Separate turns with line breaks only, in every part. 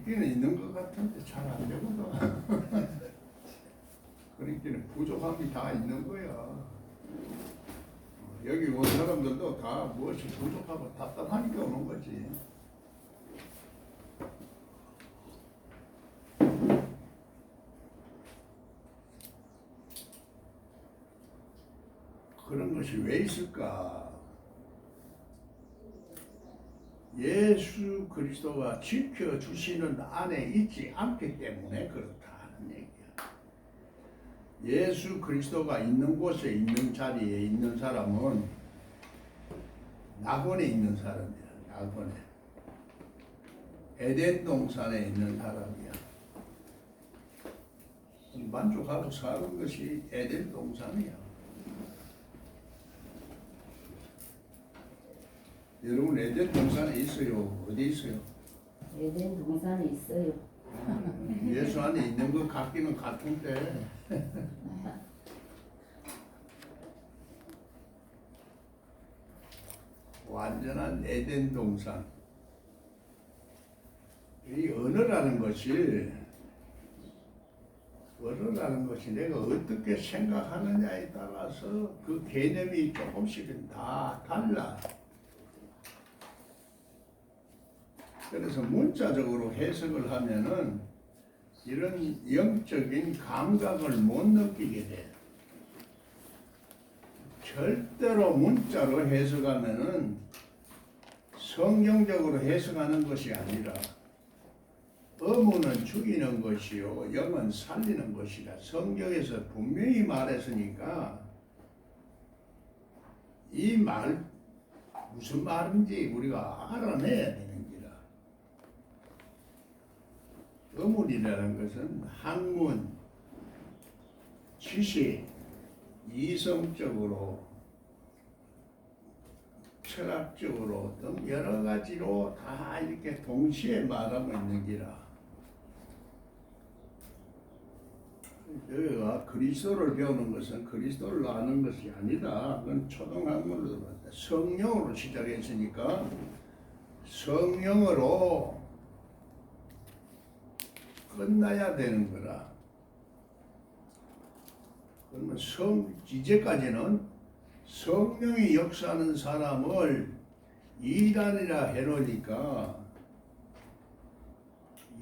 있기는 있는 것 같은데 잘 안 되거든. 그러니까 부족함이 다 있는 거야. 여기 온 사람들도 다 무엇이 부족하고 답답하니까 오는 거지. 그런 것이 왜 있을까? 예수 그리스도가 지켜주시는 안에 있지 않기 때문에 그렇다는 얘기야. 예수 그리스도가 있는 곳에 있는 자리에 있는 사람은 낙원에 있는 사람이야. 낙원에. 에덴 동산에 있는 사람이야. 만족하고 사는 것이 에덴 동산이야. 여러분 에덴 동산에 있어요? 어디 있어요?
에덴 동산에 있어요.
예수 안에 있는 것 같기는 같은데 완전한 에덴 동산. 이 언어라는 것이 내가 어떻게 생각하느냐에 따라서 그 개념이 조금씩은 다 달라. 그래서 문자적으로 해석을 하면은 이런 영적인 감각을 못 느끼게 돼. 절대로 문자로 해석하면은 성경적으로 해석하는 것이 아니라 어문은 죽이는 것이요 영은 살리는 것이다. 성경에서 분명히 말했으니까 이 말 무슨 말인지 우리가 알아내야 되는 기라. 어문이라는 것은 학문, 지식, 이성적으로, 철학적으로 등 여러 가지로 다 이렇게 동시에 말하고 있는 기라. 저희가 그리스도를 배우는 것은 그리스도를 아는 것이 아니다. 그건 초등학문으로 들어갔다. 성령으로 시작했으니까 성령으로 끝나야 되는 거라. 그러면 이제까지는 성령이 역사하는 사람을 이단이라 해놓으니까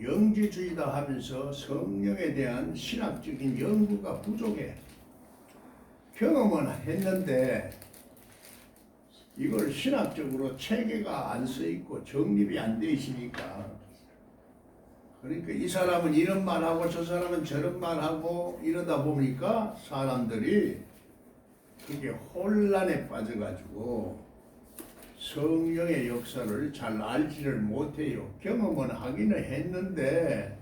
영지주의다 하면서 성령에 대한 신학적인 연구가 부족해. 경험은 했는데 이걸 신학적으로 체계가 안 써 있고 정립이 안 돼 있으니까, 그러니까 이 사람은 이런 말하고 저 사람은 저런 말하고 이러다 보니까 사람들이 그게 혼란에 빠져가지고 성령의 역사를 잘 알지를 못해요. 경험은 하기는 했는데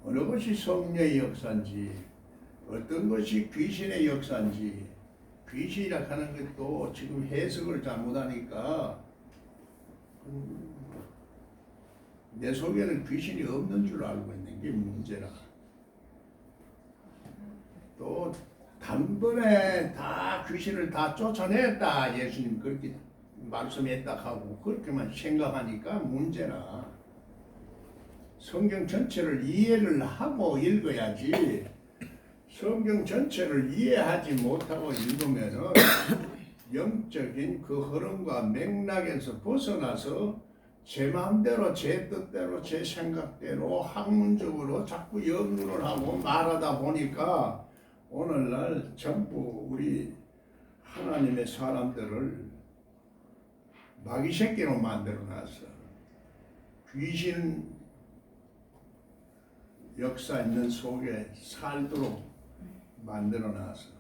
어느 것이 성령의 역사인지 어떤 것이 귀신의 역사인지, 귀신이라 하는 것도 지금 해석을 잘못하니까 내 속에는 귀신이 없는 줄 알고 있는 게 문제라. 또 단번에 다 귀신을 다 쫓아냈다 예수님 그렇게 말씀했다 하고 그렇게만 생각하니까 문제라. 성경 전체를 이해를 하고 읽어야지. 성경 전체를 이해하지 못하고 읽으면은 영적인 그 흐름과 맥락에서 벗어나서 제 마음대로 제 뜻대로 제 생각대로 학문적으로 자꾸 연구를 하고 말하다 보니까 오늘날 전부 우리 하나님의 사람들을 마귀 새끼로 만들어놨어. 귀신 역사 있는 속에 살도록 만들어놨어.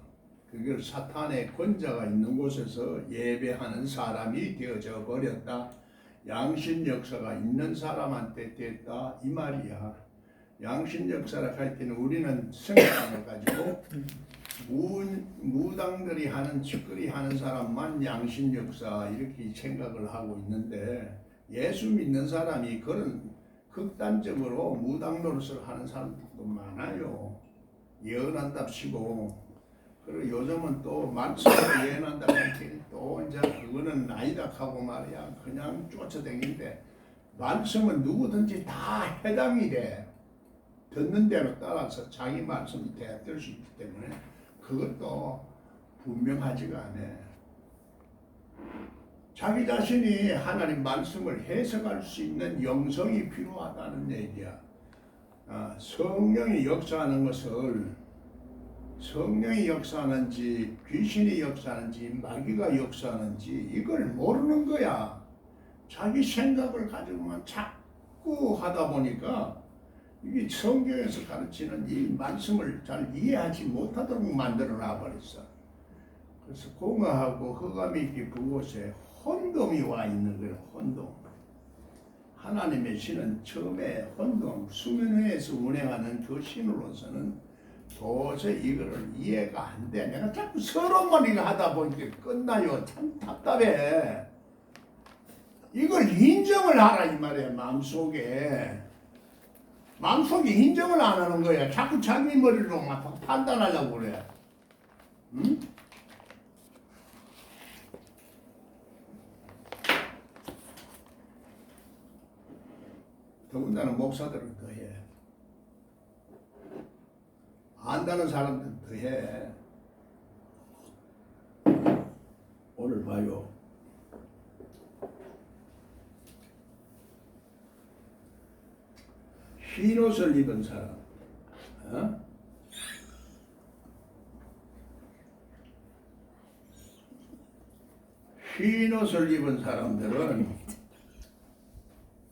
그걸 사탄의 권자가 있는 곳에서 예배하는 사람이 되어져 버렸다. 양신 역사가 있는 사람한테 됐다 이 말이야. 양신 역사라 할 때는 우리는 생각을 가지고 무당들이 하는 짓거리 하는 사람만 양신 역사 이렇게 생각을 하고 있는데, 예수 믿는 사람이 그런 극단적으로 무당 노릇을 하는 사람들도 많아요. 예언한답시고. 그리고 요즘은 또 말씀으로 예언한다고 또 이제 그거는 아니다 하고 말이야 그냥 쫓아다니는데, 말씀은 누구든지 다 해당이 돼. 듣는 대로 따라서 자기 말씀이 대할 수 있기 때문에 그것도 분명하지가 않아. 자기 자신이 하나님 말씀을 해석할 수 있는 영성이 필요하다는 얘기야. 성령이 역사하는 것을 성령이 역사하는지 귀신이 역사하는지 마귀가 역사하는지 이걸 모르는 거야. 자기 생각을 가지고만 자꾸 하다 보니까 이게 성경에서 가르치는 이 말씀을 잘 이해하지 못하도록 만들어 놔버렸어. 그래서 공허하고 흑암이 있기 그곳에 혼돈이 와 있는 거예요. 혼돈. 하나님의 신은 처음에 혼돈, 수면 위에서 운행하는 그 신으로서는 도저히 이거를 이해가 안 돼. 내가 자꾸 서론만 이거 하다 보니까 끝나요. 참 답답해. 이걸 인정을 하라 이 말이야. 마음속에 인정을 안 하는 거야. 자꾸 자기 머리로 막 판단하려고 그래. 응? 더군다나 목사들은 더해. 안다는 사람들은 더해. 오늘 봐요. 흰 옷을 입은 사람, 흰 옷을 입은 사람들은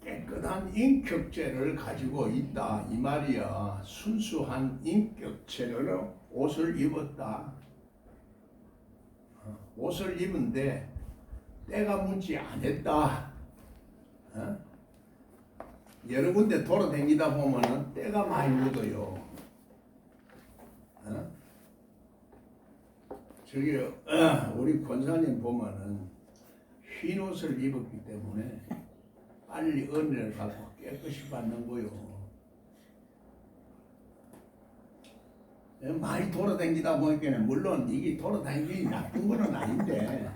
깨끗한 인격체를 가지고 있다 이 말이야. 순수한 인격체로 옷을 입었다. 옷을 입은데 때가 묻지 않았다. 여러 군데 돌아다니다 보면은 때가 많이 묻어요. 저기 우리 권사님 보면은 흰 옷을 입었기 때문에 빨리 은혜를 받고 깨끗이 받는 거요. 많이 돌아다니다 보니까 물론 이게 돌아다니기 나쁜 건 아닌데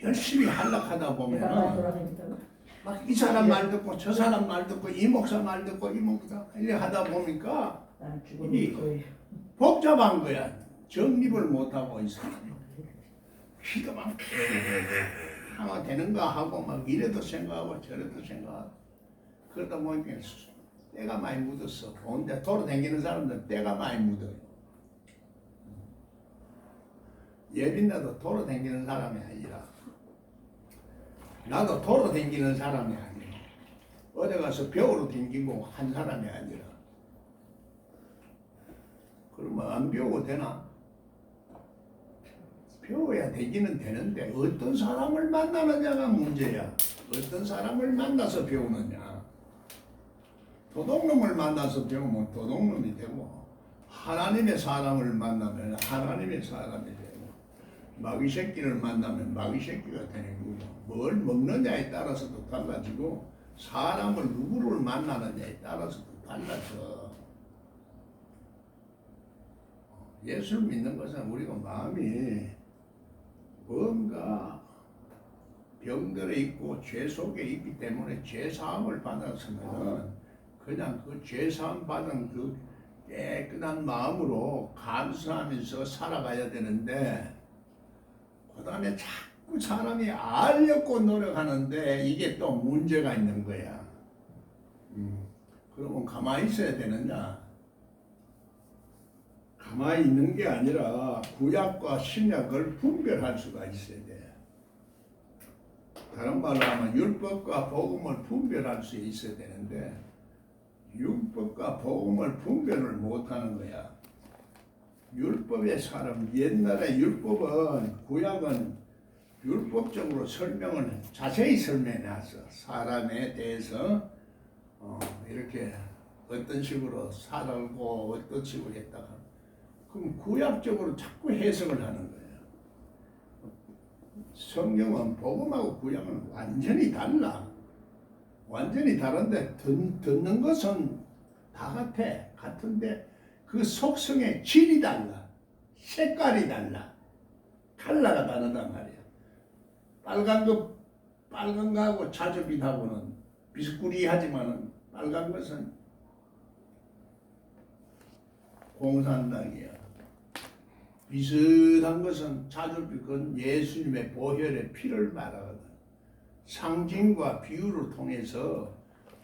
열심히 한락하다 보면은 막 이 사람 말 듣고 저 사람 말 듣고 이 목사 말 듣고 이 목사 이렇게 하다 보니까 이게 복잡한 거야. 정립을 못하고 있어. 기도 막 하나 되는가 하고 막 이래도 생각하고 저래도 생각하고 그러다 보니까 때가 많이 묻었어. 혼자 돌아다니는 사람들 때가 많이 묻어요. 예빈나도 돌아다니는 사람이 아니라 나도 돌아다니는 사람이 아니라 어디 가서 벽으로 댕기고 한 사람이 아니라 그러면 안 배우고 되나? 배워야 되기는 되는데 어떤 사람을 만나느냐가 문제야. 어떤 사람을 만나서 배우느냐. 도둑놈을 만나서 배우면 도둑놈이 되고 하나님의 사람을 만나면 하나님의 사람이 되고 마귀 새끼를 만나면 마귀 새끼가 되는 거고 뭘 먹느냐에 따라서도 달라지고 사람을 누구를 만나느냐에 따라서도 달라져. 예수를 믿는 것은 우리가 마음이 뭔가 병들어 있고 죄 속에 있기 때문에 죄사함을 받았으면 그냥 그 죄사함 받은 그 깨끗한 마음으로 감사하면서 살아가야 되는데 그 다음에 자꾸 사람이 알려고 노력하는데 이게 또 문제가 있는 거야. 그러면 가만히 있어야 되느냐? 가만히 있는 게 아니라 구약과 신약을 분별할 수가 있어야 돼. 다른 말로 하면 율법과 복음을 분별할 수 있어야 되는데 율법과 복음을 분별을 못하는 거야. 율법의 사람, 옛날에 율법은 구약은 율법적으로 설명을 자세히 설명해놨어. 사람에 대해서 이렇게 어떤 식으로 살고 어떤 식으로 했다가 그럼 구약적으로 자꾸 해석을 하는 거예요. 성경은 복음하고 구약은 완전히 달라. 완전히 다른데 듣는 것은 다 같은데 그 속성의 질이 달라. 색깔이 달라. 컬러가 다르단 말이야. 빨간 거 빨간 거하고 자주빛하고는 비스꾸리하지만은 빨간 것은 공산당이야. 비슷한 것은 자주빛, 그건 예수님의 보혈의 피를 말하거든. 상징과 비유를 통해서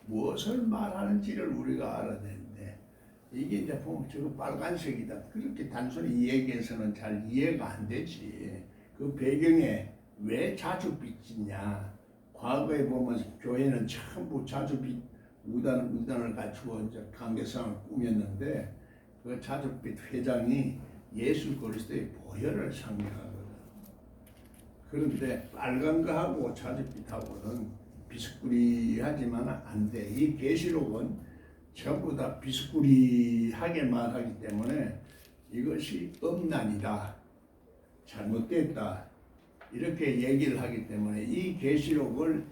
무엇을 말하는지를 우리가 알아야 되는데, 이게 이제 보면 저거 빨간색이다, 그렇게 단순히 얘기해서는 잘 이해가 안 되지. 그 배경에 왜 자주빛이냐. 과거에 보면 교회는 전부 자주빛 우단을 갖추고 이제 강대상을 꾸몄는데, 그 자주빛 회장이 예수 그리스도의 보혈을 상징하거든. 그런데 빨간 거하고 자주빛하고는 비스꾸리하지만 안 돼. 이 계시록은 전부 다 비스꾸리하게 말하기 때문에 이것이 음란이다, 잘못됐다, 이렇게 얘기를 하기 때문에 이 계시록을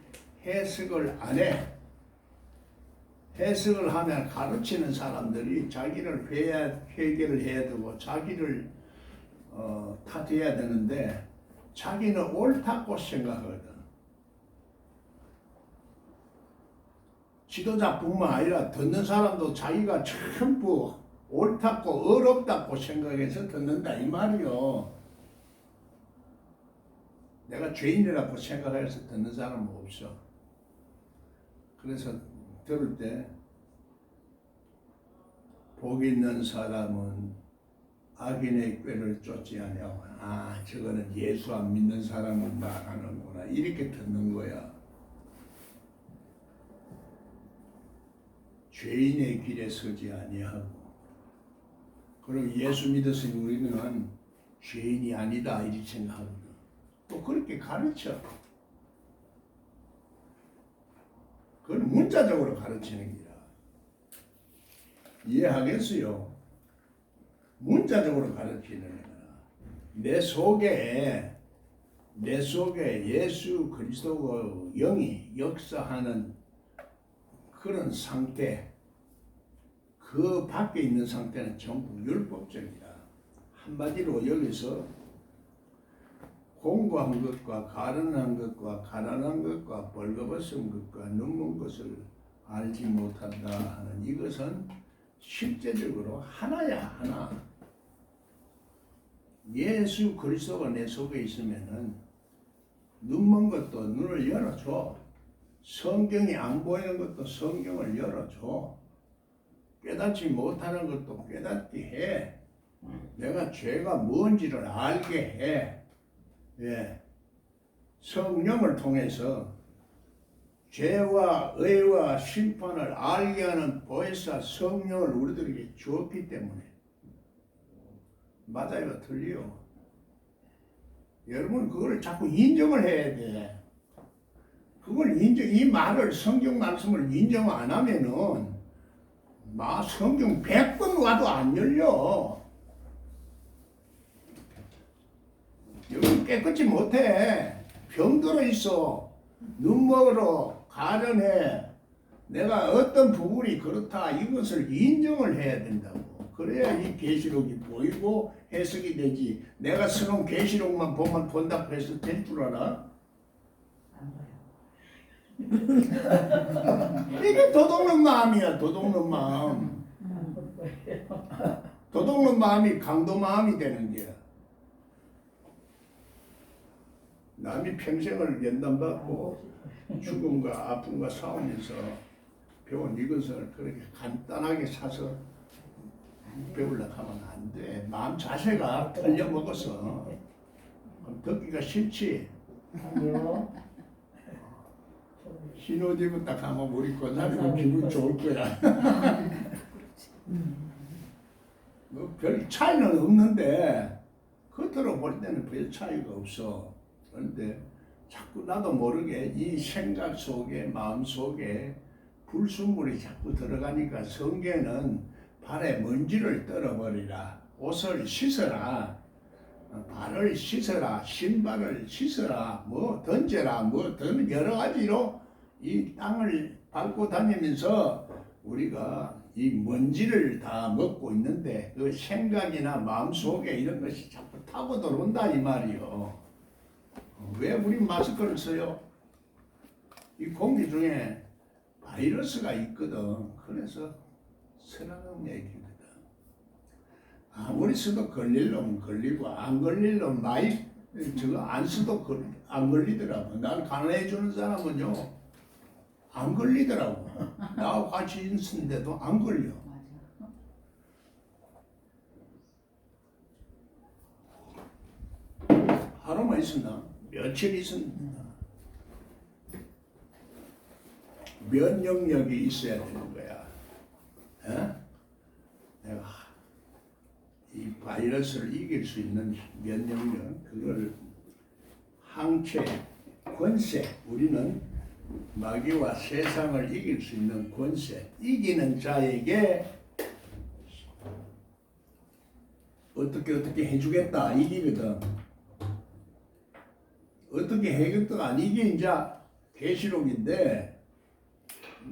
해석을 안 해. 해석을 하면 가르치는 사람들이 자기를 회개를 해야 되고 자기를 탓해야 되는데, 자기는 옳다고 생각하거든. 지도자뿐만 아니라 듣는 사람도 자기가 전부 옳다고 어렵다고 생각해서 듣는다 이 말이요. 내가 죄인이라고 생각해서 듣는 사람은 없어. 그래서 들을 때 복 있는 사람은 악인의 꾀를 쫓지 아니하고, 아, 저거는 예수 안 믿는 사람을 말하는구나, 이렇게 듣는 거야. 죄인의 길에 서지 아니하고, 그리고 예수 믿었으니 우리는 죄인이 아니다 이렇게 생각하거든. 또 그렇게 가르쳐. 그건 문자적으로 가르치는 기라. 이해하겠어요? 문자적으로 가르치는 거야. 내 속에 예수 그리스도 영이 역사하는 그런 상태, 그 밖에 있는 상태는 전부 율법적이다. 한마디로 여기서 공부한 것과 가련한 것과 가난한 것과 벌거벗은 것과 눈먼 것을 알지 못한다 하는 이것은 실제적으로 하나야, 하나. 예수 그리스도가 내 속에 있으면은 눈먼 것도 눈을 열어줘. 성경이 안 보이는 것도 성경을 열어줘. 깨닫지 못하는 것도 깨닫게 해. 내가 죄가 뭔지를 알게 해. 예. 성령을 통해서 죄와 의와 심판을 알게 하는 보혜사 성령을 우리들에게 주었기 때문에. 맞아요, 틀려요. 여러분 그걸 자꾸 인정을 해야 돼. 그걸 이 말을, 성경 말씀을 인정 안 하면은 성경 100번 와도 안 열려. 여기 깨끗이 못해. 병들어 있어. 눈먹으러 가련해. 내가 어떤 부분이 그렇다, 이것을 인정을 해야 된다고. 그래야 이 계시록이 보이고 해석이 되지. 내가 쓰는 계시록만 본다고 해서 될 줄 알아? 이게 도둑놈 마음이야, 도둑놈 마음. 도둑놈 마음이 강도 마음이 되는 거야. 남이 평생을 연단받고 죽음과 아픔과 싸우면서 배운 이것을 그렇게 간단하게 사서 배우려고 하면 안 돼. 마음 자세가 틀려먹어서 듣기가 싫지.
아니요.
흰옷 입고 딱 하면 우리 권사님은 기분 좋을 거야. 별 차이는 없는데 겉으로 볼 때는 별 차이가 없어. 그런데 자꾸 나도 모르게 이 생각 속에, 마음 속에 불순물이 자꾸 들어가니까 성경은 발에 먼지를 떨어버리라, 옷을 씻어라, 발을 씻어라, 신발을 씻어라, 뭐 던져라, 뭐 등 여러 가지로 이 땅을 밟고 다니면서 우리가 이 먼지를 다 먹고 있는데, 그 생각이나 마음 속에 이런 것이 자꾸 타고 들어온다 이 말이요. 왜 우리 마스크를 써요? 이 공기 중에 바이러스가 있거든. 그래서 서러운 얘기거든. 아무리 써도 걸릴 놈은 걸리고 안 걸릴 놈 많이 저거 안 써도 안 걸리더라고. 난 강의해 주는 사람은요 안 걸리더라고. 나하고 같이 있는데도 안 걸려. 하루만 있었나? 며칠 있었나? 면역력이 있어야 되는 거야. 에? 내가 이 바이러스를 이길 수 있는 면역력, 그걸 항체, 권세, 우리는 마귀와 세상을 이길 수 있는 권세, 이기는 자에게 어떻게 해주겠다 이기거든. 어떻게 해겠다가 이게 이제 계시록인데,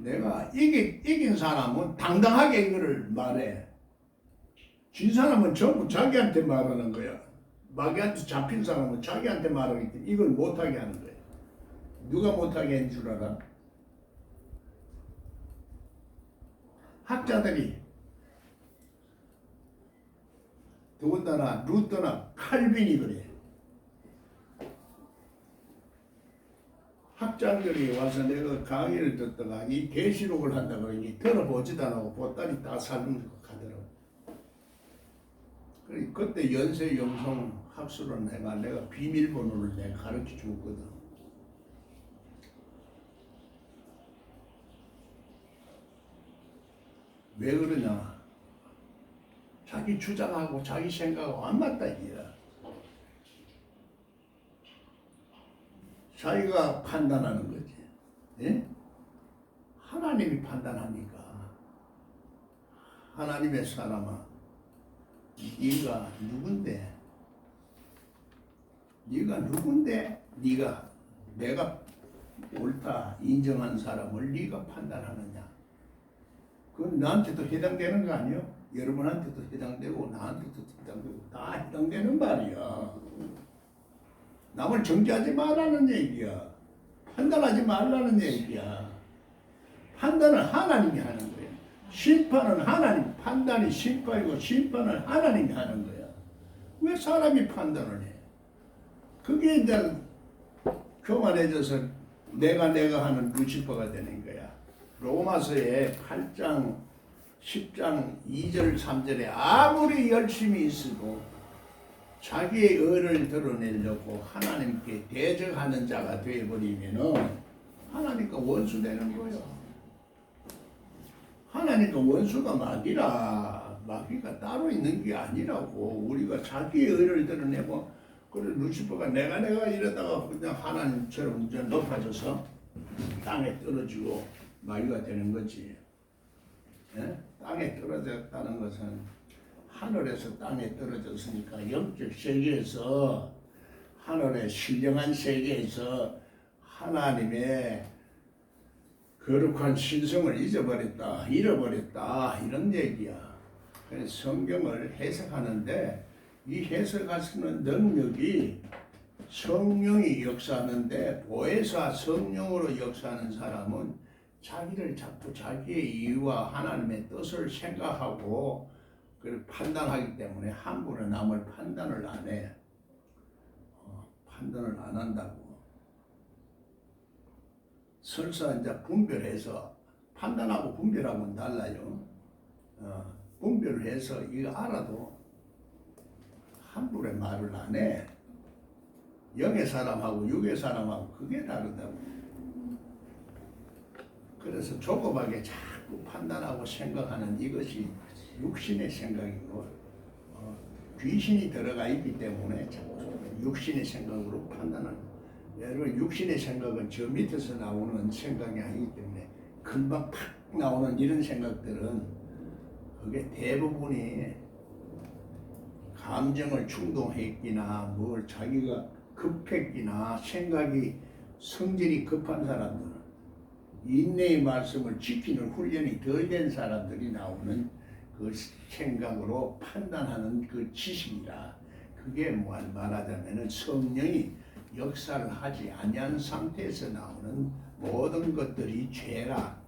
내가 이긴 사람은 당당하게 이거를 말해. 진 사람은 전부 자기한테 말하는 거야. 마귀한테 잡힌 사람은 자기한테 말하기 때문에 이걸 못하게 하는 거야. 누가 못하게 하는 줄 알아? 학자들이 더군다나 루터나 칼빈이 그래. 학자들이 와서 내가 강의를 듣다가 이 계시록을 한다고 하니 들어보지도 않고 보따리 다 살면서 가더라고. 그때 연세 영성 학술은 내가 비밀번호를 내가 가르쳐 줬거든. 왜 그러냐? 자기 주장하고 자기 생각하고 안 맞다 이거야. 자기가 판단하는 거지. 예? 하나님이 판단하니까. 하나님의 사람아, 네가 누군데? 네가 누군데? 내가 옳다 인정한 사람을 네가 판단하느냐? 그건 나한테도 해당되는 거 아니요? 여러분한테도 해당되고 나한테도 해당되고 다 해당되는 말이야. 남을 정죄하지 말라는 얘기야. 판단하지 말라는 얘기야. 판단은 하나님이 하는 거야. 심판은 하나님, 판단이 심판이고 심판은 하나님이 하는 거야. 왜 사람이 판단을 해? 그게 이제 교만해져서 내가 하는 루시퍼가 되는 거야. 로마서의 8장, 10장 2절, 3절에 아무리 열심히 있어도 자기의 의를 드러내려고 하나님께 대적하는 자가 되어버리면은 하나님과 원수 되는 거예요. 하나님과 원수가 마귀가 따로 있는 게 아니라고. 우리가 자기의 의를 드러내고, 그래 루시퍼가 내가 이러다가 그냥 하나님처럼 이제 높아져서 땅에 떨어지고 마귀가 되는 거지. 예? 땅에 떨어졌다는 것은 하늘에서 땅에 떨어졌으니까 영적 세계에서, 하늘의 신령한 세계에서 하나님의 거룩한 신성을 잃어버렸다 이런 얘기야. 그래서 성경을 해석하는데 이 해석하시는 능력이 성령이 역사하는데, 보혜사 성령으로 역사하는 사람은 자기를 자꾸 자기의 이유와 하나님의 뜻을 생각하고 그걸 판단하기 때문에 함부로 남을 판단을 안 해. 판단을 안 한다고. 설사 이제 분별해서, 판단하고 분별하고는 달라요. 분별을 해서 이거 알아도 함부로 말을 안 해. 영의 사람하고 육의 사람하고 그게 다르다고. 그래서 조급하게 자꾸 판단하고 생각하는 이것이 육신의 생각이고, 귀신이 들어가 있기 때문에 자꾸 육신의 생각으로 판단하는. 여러분, 육신의 생각은 저 밑에서 나오는 생각이 아니기 때문에 금방 팍 나오는 이런 생각들은 그게 대부분이 감정을 충동했기나 뭘 자기가 급했기나 생각이 성질이 급한 사람들, 인내의 말씀을 지키는 훈련이 덜 된 사람들이 나오는 그 생각으로 판단하는 그 지식이라. 그게 말하자면은 성령이 역사를 하지 아니한 상태에서 나오는 모든 것들이 죄라.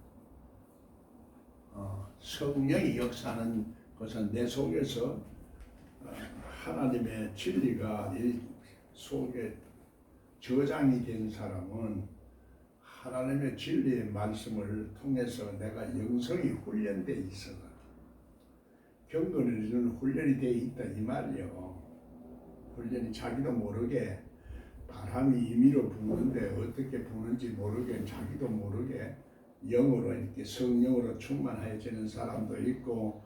성령이 역사하는 것은 내 속에서 하나님의 진리가 이 속에 저장이 된 사람은 하나님의 진리의 말씀을 통해서 내가 영성이 훈련돼 있어. 경건을 이루는 훈련이 돼 있다 이 말이요. 훈련이 자기도 모르게 바람이 임의로 부는데 어떻게 부는지 모르게 자기도 모르게 영으로 이렇게 성령으로 충만해지는 사람도 있고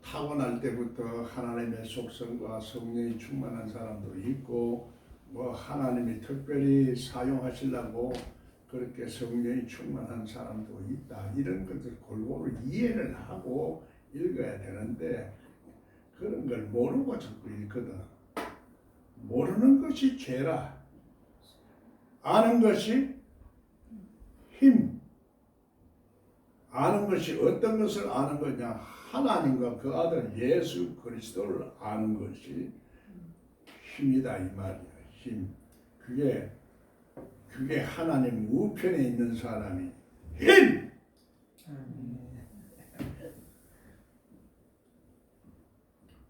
타고날 때부터 하나님의 속성과 성령이 충만한 사람도 있고 뭐 하나님이 특별히 사용하시려고 그렇게 성령이 충만한 사람도 있다. 이런 것을 골고루 이해를 하고 읽어야 되는데 그런 걸 모르고 자꾸 읽거든. 모르는 것이 죄라. 아는 것이 힘. 아는 것이 어떤 것을 아는 거냐? 하나님과 그 아들 예수 그리스도를 아는 것이 힘이다 이 말이야. 힘. 그게 하나님 우편에 있는 사람이 힘.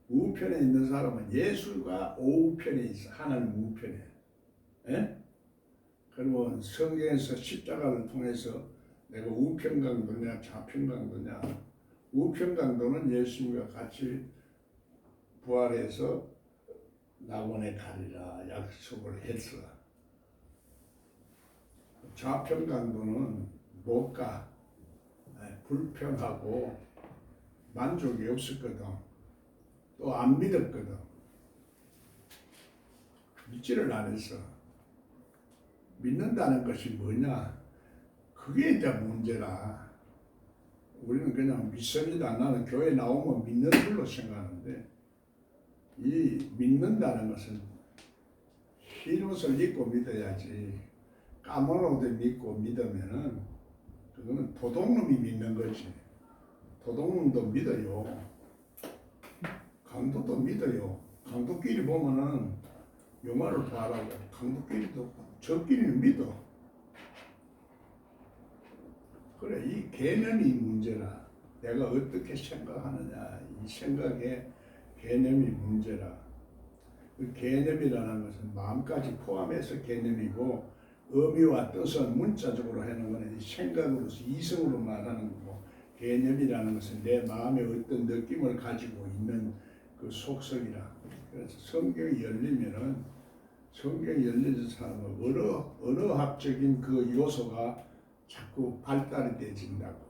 우편에 있는 사람은 예수가 우편에 있어. 하나님 우편에. 예? 그러면 성경에서 십자가를 통해서 내가 우편 강도냐 좌편 강도냐. 우편 강도는 예수님과 같이 부활해서 낙원에 가리라 약속을 했어. 좌편 강도는 못 가. 불평하고 만족이 없었거든. 또 안 믿었거든. 믿지를 않았어. 믿는다는 것이 뭐냐? 그게 이제 문제라. 우리는 그냥 믿습니다. 나는 교회 나오면 믿는 줄로 생각하는데 이 믿는다는 것은 흰 옷을 입고 믿어야지 까만 옷을 믿고 믿으면은 그거는 도둑놈이 믿는 거지. 도둑놈도 믿어요. 강도도 믿어요. 강도끼리 보면은 영화를 봐라고 강도끼리도 저끼리는 믿어. 그래 이 개념이 문제라. 내가 어떻게 생각하느냐 이 생각의 개념이 문제라. 그 개념이라는 것은 마음까지 포함해서 개념이고 의미와 뜻은 문자적으로 하는 것은 생각으로서 이성으로 말하는 거고 개념이라는 것은 내 마음에 어떤 느낌을 가지고 있는 그 속성이라. 그래서 성경이 열리면은 성경이 열리는 사람은 언어학적인 그 요소가 자꾸 발달이 되진다고.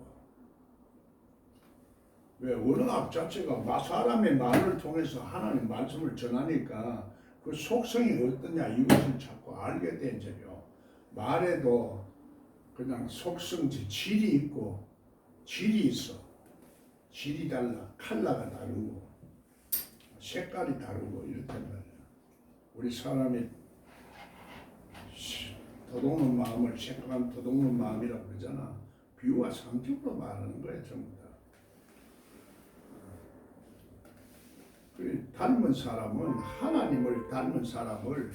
왜 언어학 자체가 사람의 말을 통해서 하나님 말씀을 전하니까 그 속성이 어떠냐 이것을 자꾸 알게 되죠. 말에도 그냥 속성지 질이 있고 질이 있어. 질이 달라. 컬러가 다르고 색깔이 다르고 이렇단 말이야. 우리 사람이 도둑놈 마음을 생각한 도둑놈 마음이라고 그러잖아. 비유와 상징으로 말하는 거야 전부 다. 닮은 사람은 하나님을 닮은 사람을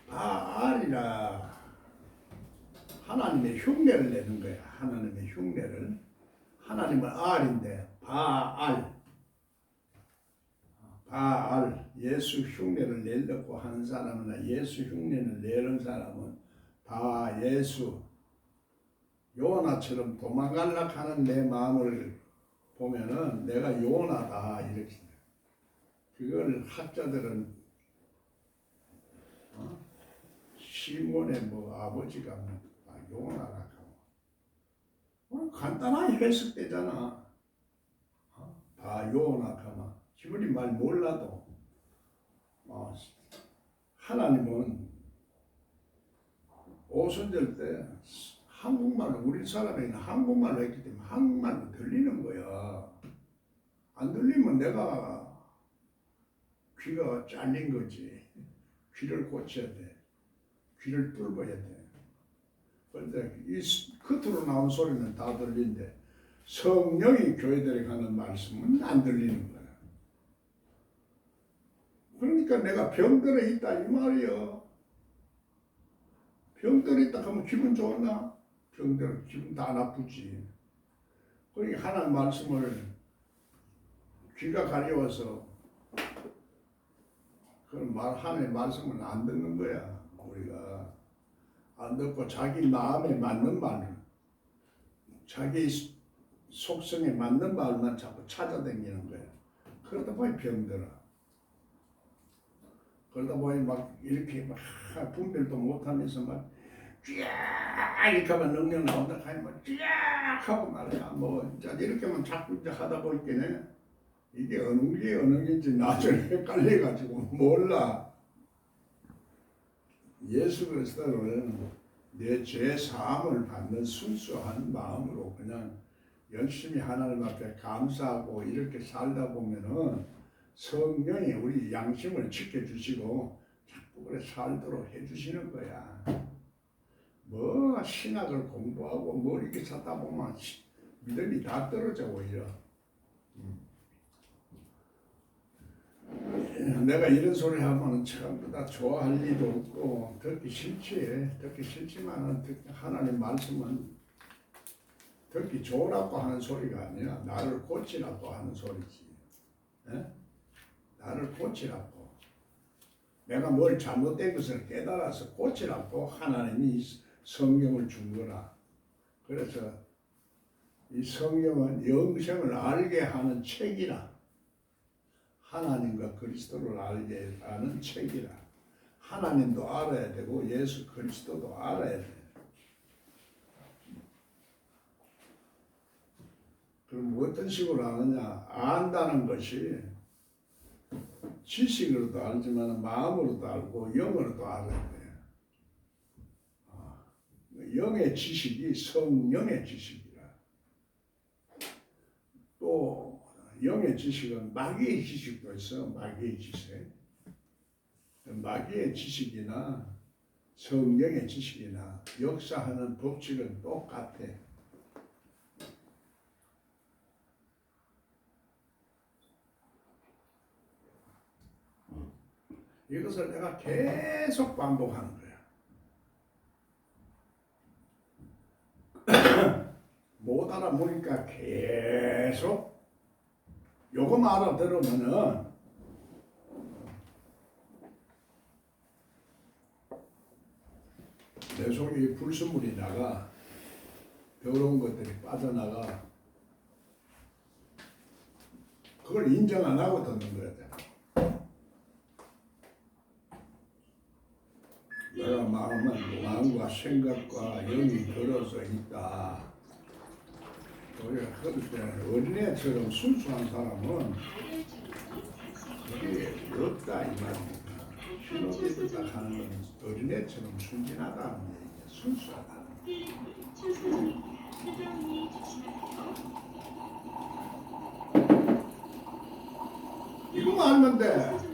바알이라 하나님의 흉내를 내는 거야. 하나님의 흉내를. 하나님은 알인데 바알 예수 흉내를 내려고 하는 사람이나 예수 흉내를 내는 사람은 예수 요나처럼 도망가려고 하는 내 마음을 보면은 내가 요나다 이렇게. 그걸 학자들은 시몬의 아버지가 요나라 하고 간단하게 해석되잖아. 요나가마 히브리 말 몰라도 하나님은 오순절 때 한국말로 우리 사람에게는 한국말로 했기 때문에 한국말로 들리는 거야. 안 들리면 내가 귀가 잘린 거지. 귀를 고쳐야 돼. 귀를 뚫어야 돼. 그런데 이 겉으로 나온 소리는 다 들리는데 성령이 교회들에 가는 말씀은 안 들리는 거야. 그러니까 내가 병들어 있다 이 말이요. 병들어 있다 하면 기분 좋나? 병대로 기분 다 나쁘지. 그러니까 하나님 말씀을 귀가 가려워서 그런 하나님의 말씀을 안 듣는 거야. 우리가 안 듣고 자기 마음에 맞는 말, 자기 속성에 맞는 말만 자꾸 찾아다니는 거야. 그러다 보니 병들어. 그러다 보니 막 이렇게 막 분별도 못하면서 막 쫙 이렇게 하면 능력 나온다 하면 쫙 하고 말이야. 뭐 이제 이렇게만 자꾸 이제 하다 보니까 이게 어느 게 어느 게인지 나중에 헷갈려가지고 몰라. 예수 그리스도를 내 죄 사함을 받는 순수한 마음으로 그냥 열심히 하나님 앞에 감사하고 이렇게 살다 보면은 성령이 우리 양심을 지켜주시고 자꾸 그래 살도록 해주시는 거야. 뭐 신학을 공부하고 뭐 이렇게 찾다 보면 믿음이 다 떨어져 오히려. 내가 이런 소리 하면 전부 다 좋아할 리도 없고 듣기 싫지. 듣기 싫지만은 하나님 말씀은 듣기 좋으라고 하는 소리가 아니라 나를 고치라고 하는 소리지. 에? 나를 고치라고. 내가 뭘 잘못된 것을 깨달아서 고치라고 하나님이 성경을 준 거라. 그래서 이 성경은 영생을 알게 하는 책이라. 하나님과 그리스도를 알게 하는 책이라. 하나님도 알아야 되고 예수 그리스도도 알아야 돼. 그럼 어떤 식으로 아느냐? 안다는 것이 지식으로도 알지만 마음으로도 알고 영으로도 알아야 돼. 영의 지식이 성령의 지식이라. 또 영의 지식은 마귀의 지식도 있어. 마귀의 지식. 마귀의 지식이나 성령의 지식이나 역사하는 법칙은 똑같아. 이것을 내가 계속 반복하는 거야. 못 알아보니까 계속 요거만 알아들으면은 내 속에 불순물이 나가 더러운 것들이 빠져나가. 그걸 인정 안 하고 듣는 거야. 내가 마음과 생각과 영이 들어서 있다. 우리가 그럴 때 어린애처럼 순수한 사람은 그게 없다 이 말입니다. 신호기도 딱 하는 건 어린애처럼 순진하다는 얘기야. 순수하다는 얘기야. 이거만 알면 돼.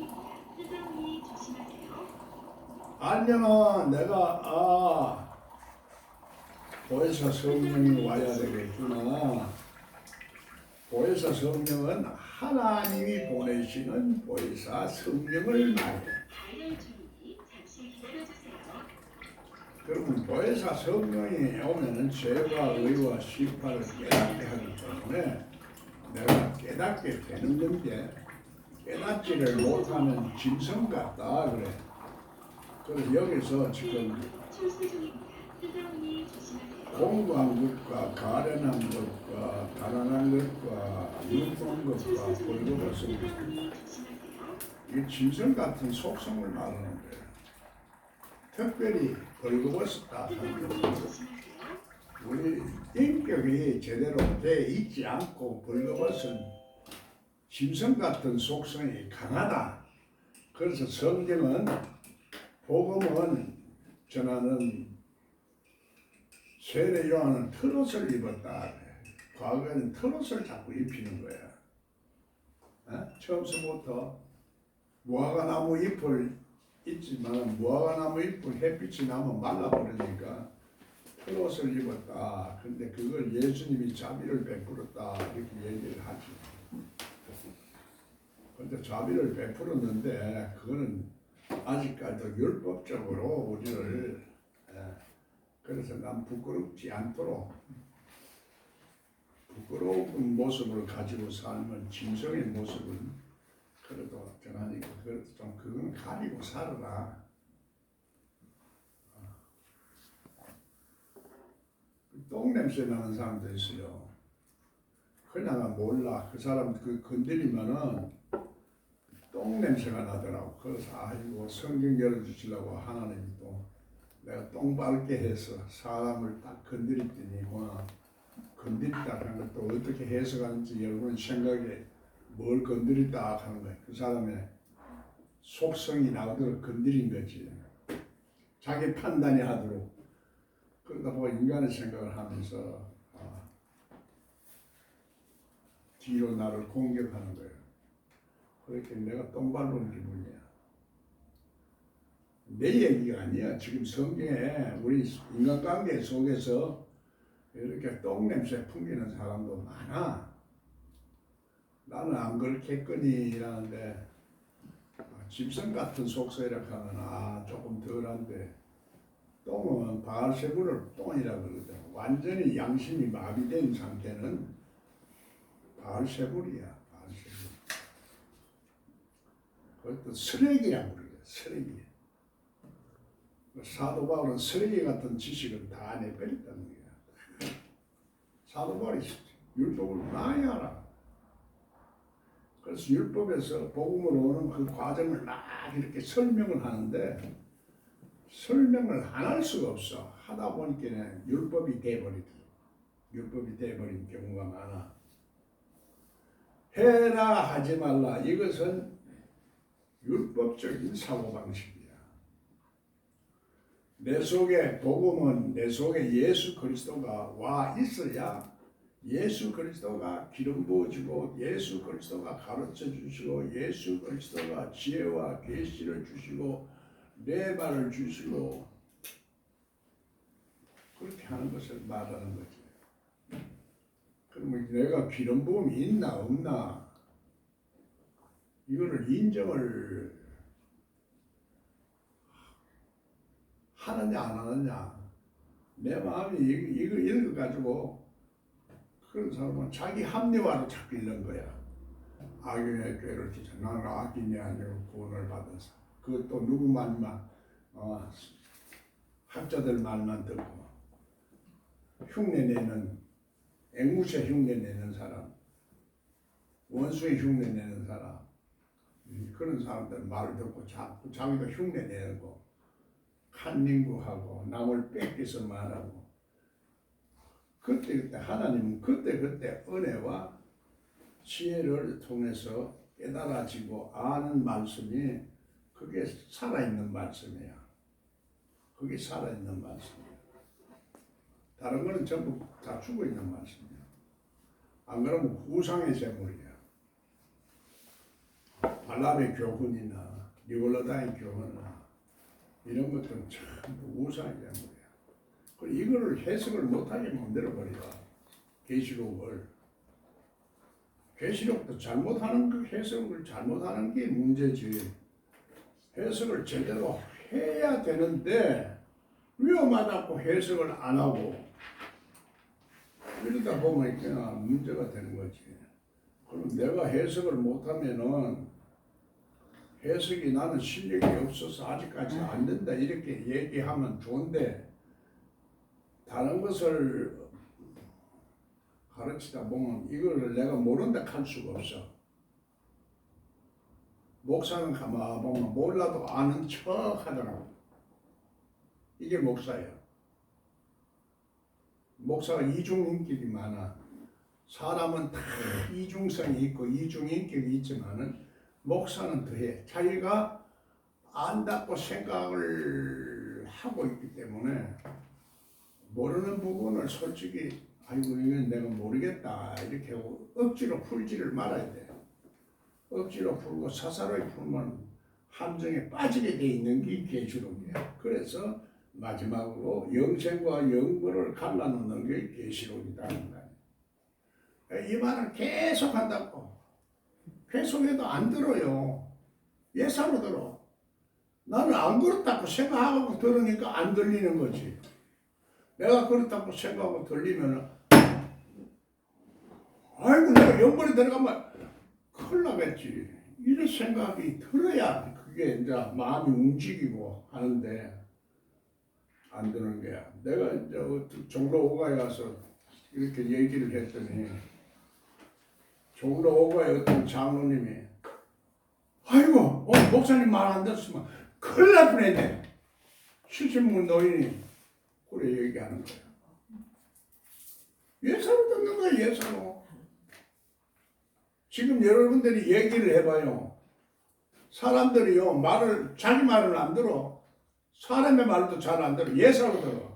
알면은 내가 보혜사 성령이 와야 되겠구나. 보혜사 성령은 하나님이 보내시는 보혜사 성령을 말해. 그러면 보혜사 성령이 오면은 죄와 의와 심판을 깨닫게 하기 때문에 내가 깨닫게 되는 건데 깨닫지를 못하면 짐승 같다 그래. 그래서 여기서 지금 공부한 것과 가련한 것과 가난한 것과 눈먼 것과 벌거벗은 것, 이 짐승 같은 속성을 말하는 거예요. 특별히 벌거벗었다 하는 것은 우리 인격이 제대로 돼 있지 않고 벌거벗은 짐승 같은 속성이 강하다. 그래서 성경은 복음은 전하는 세례 요한은 털옷을 입었다. 과거에는 털옷을 자꾸 입히는 거야. 처음서부터 무화과나무 잎을 있지만 무화과나무 잎을 햇빛이 나면 말라버리니까 털옷을 입었다. 근데 그걸 예수님이 자비를 베풀었다 이렇게 얘기를 하지. 근데 자비를 베풀었는데 그거는 아직까지도 율법적으로 우리를 그래서 난 부끄럽지 않도록 부끄러운 모습을 가지고 살면 진성의 모습을 그래도 전하니까 그래도 좀 그건 가리고 살아라. 똥 냄새 나는 사람도 있어요. 그냥 몰라. 그 사람 그 건드리면은 똥 냄새가 나더라고. 그래서 아이고 성경 열어주시려고 하나님이 또 내가 똥 밟게 해서 사람을 딱 건드렸더니 건드렸다 하는 것도 어떻게 해석하는지 여러분 생각에 뭘 건드렸다 하는 거예요. 그 사람의 속성이 나오도록 건드린 거지. 자기 판단이 하도록. 그러다 보고 인간의 생각을 하면서 뒤로 나를 공격하는 거예요. 그렇게 내가 똥 밟은 기분이야. 내 얘기가 아니야. 지금 성경에 우리 인간관계 속에서 이렇게 똥 냄새 풍기는 사람도 많아. 나는 안 그렇겠거니라는데 짐승 같은 속성이라 하면 조금 덜한데 똥은 바알세불을 똥이라고 그러거든. 완전히 양심이 마비된 상태는 바알세불이야. 바알세불. 그것도 쓰레기라고 그러거든. 쓰레기. 사도 바울은 쓰레기 같은 지식을 다 내버렸다는 거야. 사도 바울이 율법을 많이 알아. 그래서 율법에서 복음으로 오는 그 과정을 막 이렇게 설명을 하는데 설명을 안 할 수가 없어. 하다 보니까 율법이 돼버리고 율법이 돼버린 경우가 많아. 해라 하지 말라. 이것은 율법적인 사고방식이야. 내 속에 복음은 내 속에 예수 그리스도가 와 있어야 예수 그리스도가 기름 부어주고 예수 그리스도가 가르쳐 주시고 예수 그리스도가 지혜와 계시를 주시고 내 말을 주시고 그렇게 하는 것을 말하는 거지. 그러면 내가 기름 부음이 있나 없나 이거를 인정을 하느냐 안 하느냐 내 마음이 이거 읽어가지고 그런 사람은 자기 합리화로 자꾸 읽는 거야. 악인의 죄를 지자 나는 악인이 아니고 구원을 받아서 그것도 누구 말만 학자들 말만 듣고 흉내내는 앵무새 흉내내는 사람 원수의 흉내내는 사람 그런 사람들 말을 듣고 자꾸 자기도 흉내내는 거 칸닝구하고 남을 뺏겨서 말하고 그때 하나님은 그때 은혜와 지혜를 통해서 깨달아지고 아는 말씀이 그게 살아있는 말씀이야. 그게 살아있는 말씀이야. 다른 거는 전부 다 죽어있는 말씀이야. 안 그러면 우상의 제물이야. 발람의 교훈이나 니골라다의 교훈이나 이런 것들은 전부 우상의 제물이야. 이거를 해석을 못하게 만들어버려. 계시록을. 계시록도 잘못하는 그 해석을 잘못하는 게 문제지. 해석을 제대로 해야 되는데 위험하다고 해석을 안 하고 이러다 보면 그냥 문제가 되는 거지. 그럼 내가 해석을 못하면은 해석이 나는 실력이 없어서 아직까지 안 된다 이렇게 얘기하면 좋은데 다른 것을 가르치다 보면 이거를 내가 모른다 할 수가 없어. 목사는 가만 보면 몰라도 아는 척 하더라고. 이게 목사야. 목사가 이중인격이 많아. 사람은 다 이중성이 있고 이중인격이 있지만은 목사는 더해. 자기가 안다고 생각을 하고 있기 때문에 모르는 부분을 솔직히 아이고 이건 내가 모르겠다 이렇게 하고 억지로 풀지를 말아야 돼. 억지로 풀고 사사로이 풀면 함정에 빠지게 돼 있는 게 계시록이야. 그래서 마지막으로 영생과 영벌을 갈라놓는 게 계시록이라는 거야. 이 말을 계속 한다고. 계속해도 안 들어요. 예사로 들어. 나는 안 그렇다고 생각하고 들으니까 안 들리는 거지. 내가 그렇다고 생각하고 들리면 아이고 내가 영벌에 들어가면 큰일 나겠지. 이런 생각이 들어야 그게 이제 마음이 움직이고 하는데 안 드는 거야. 내가 이제 종로 5가에 가서 이렇게 얘기를 했더니 종로 5가에 어떤 장로님이 아이고 목사님 말 안 들었으면 큰일 날 뻔했네. 70문 노인이 그래 얘기하는 거야. 예사로 듣는 거야 예사로. 지금 여러분들이 얘기를 해봐요. 사람들이요 말을 자기 말을 안 들어. 사람의 말도 잘 안 들어. 예사로 들어.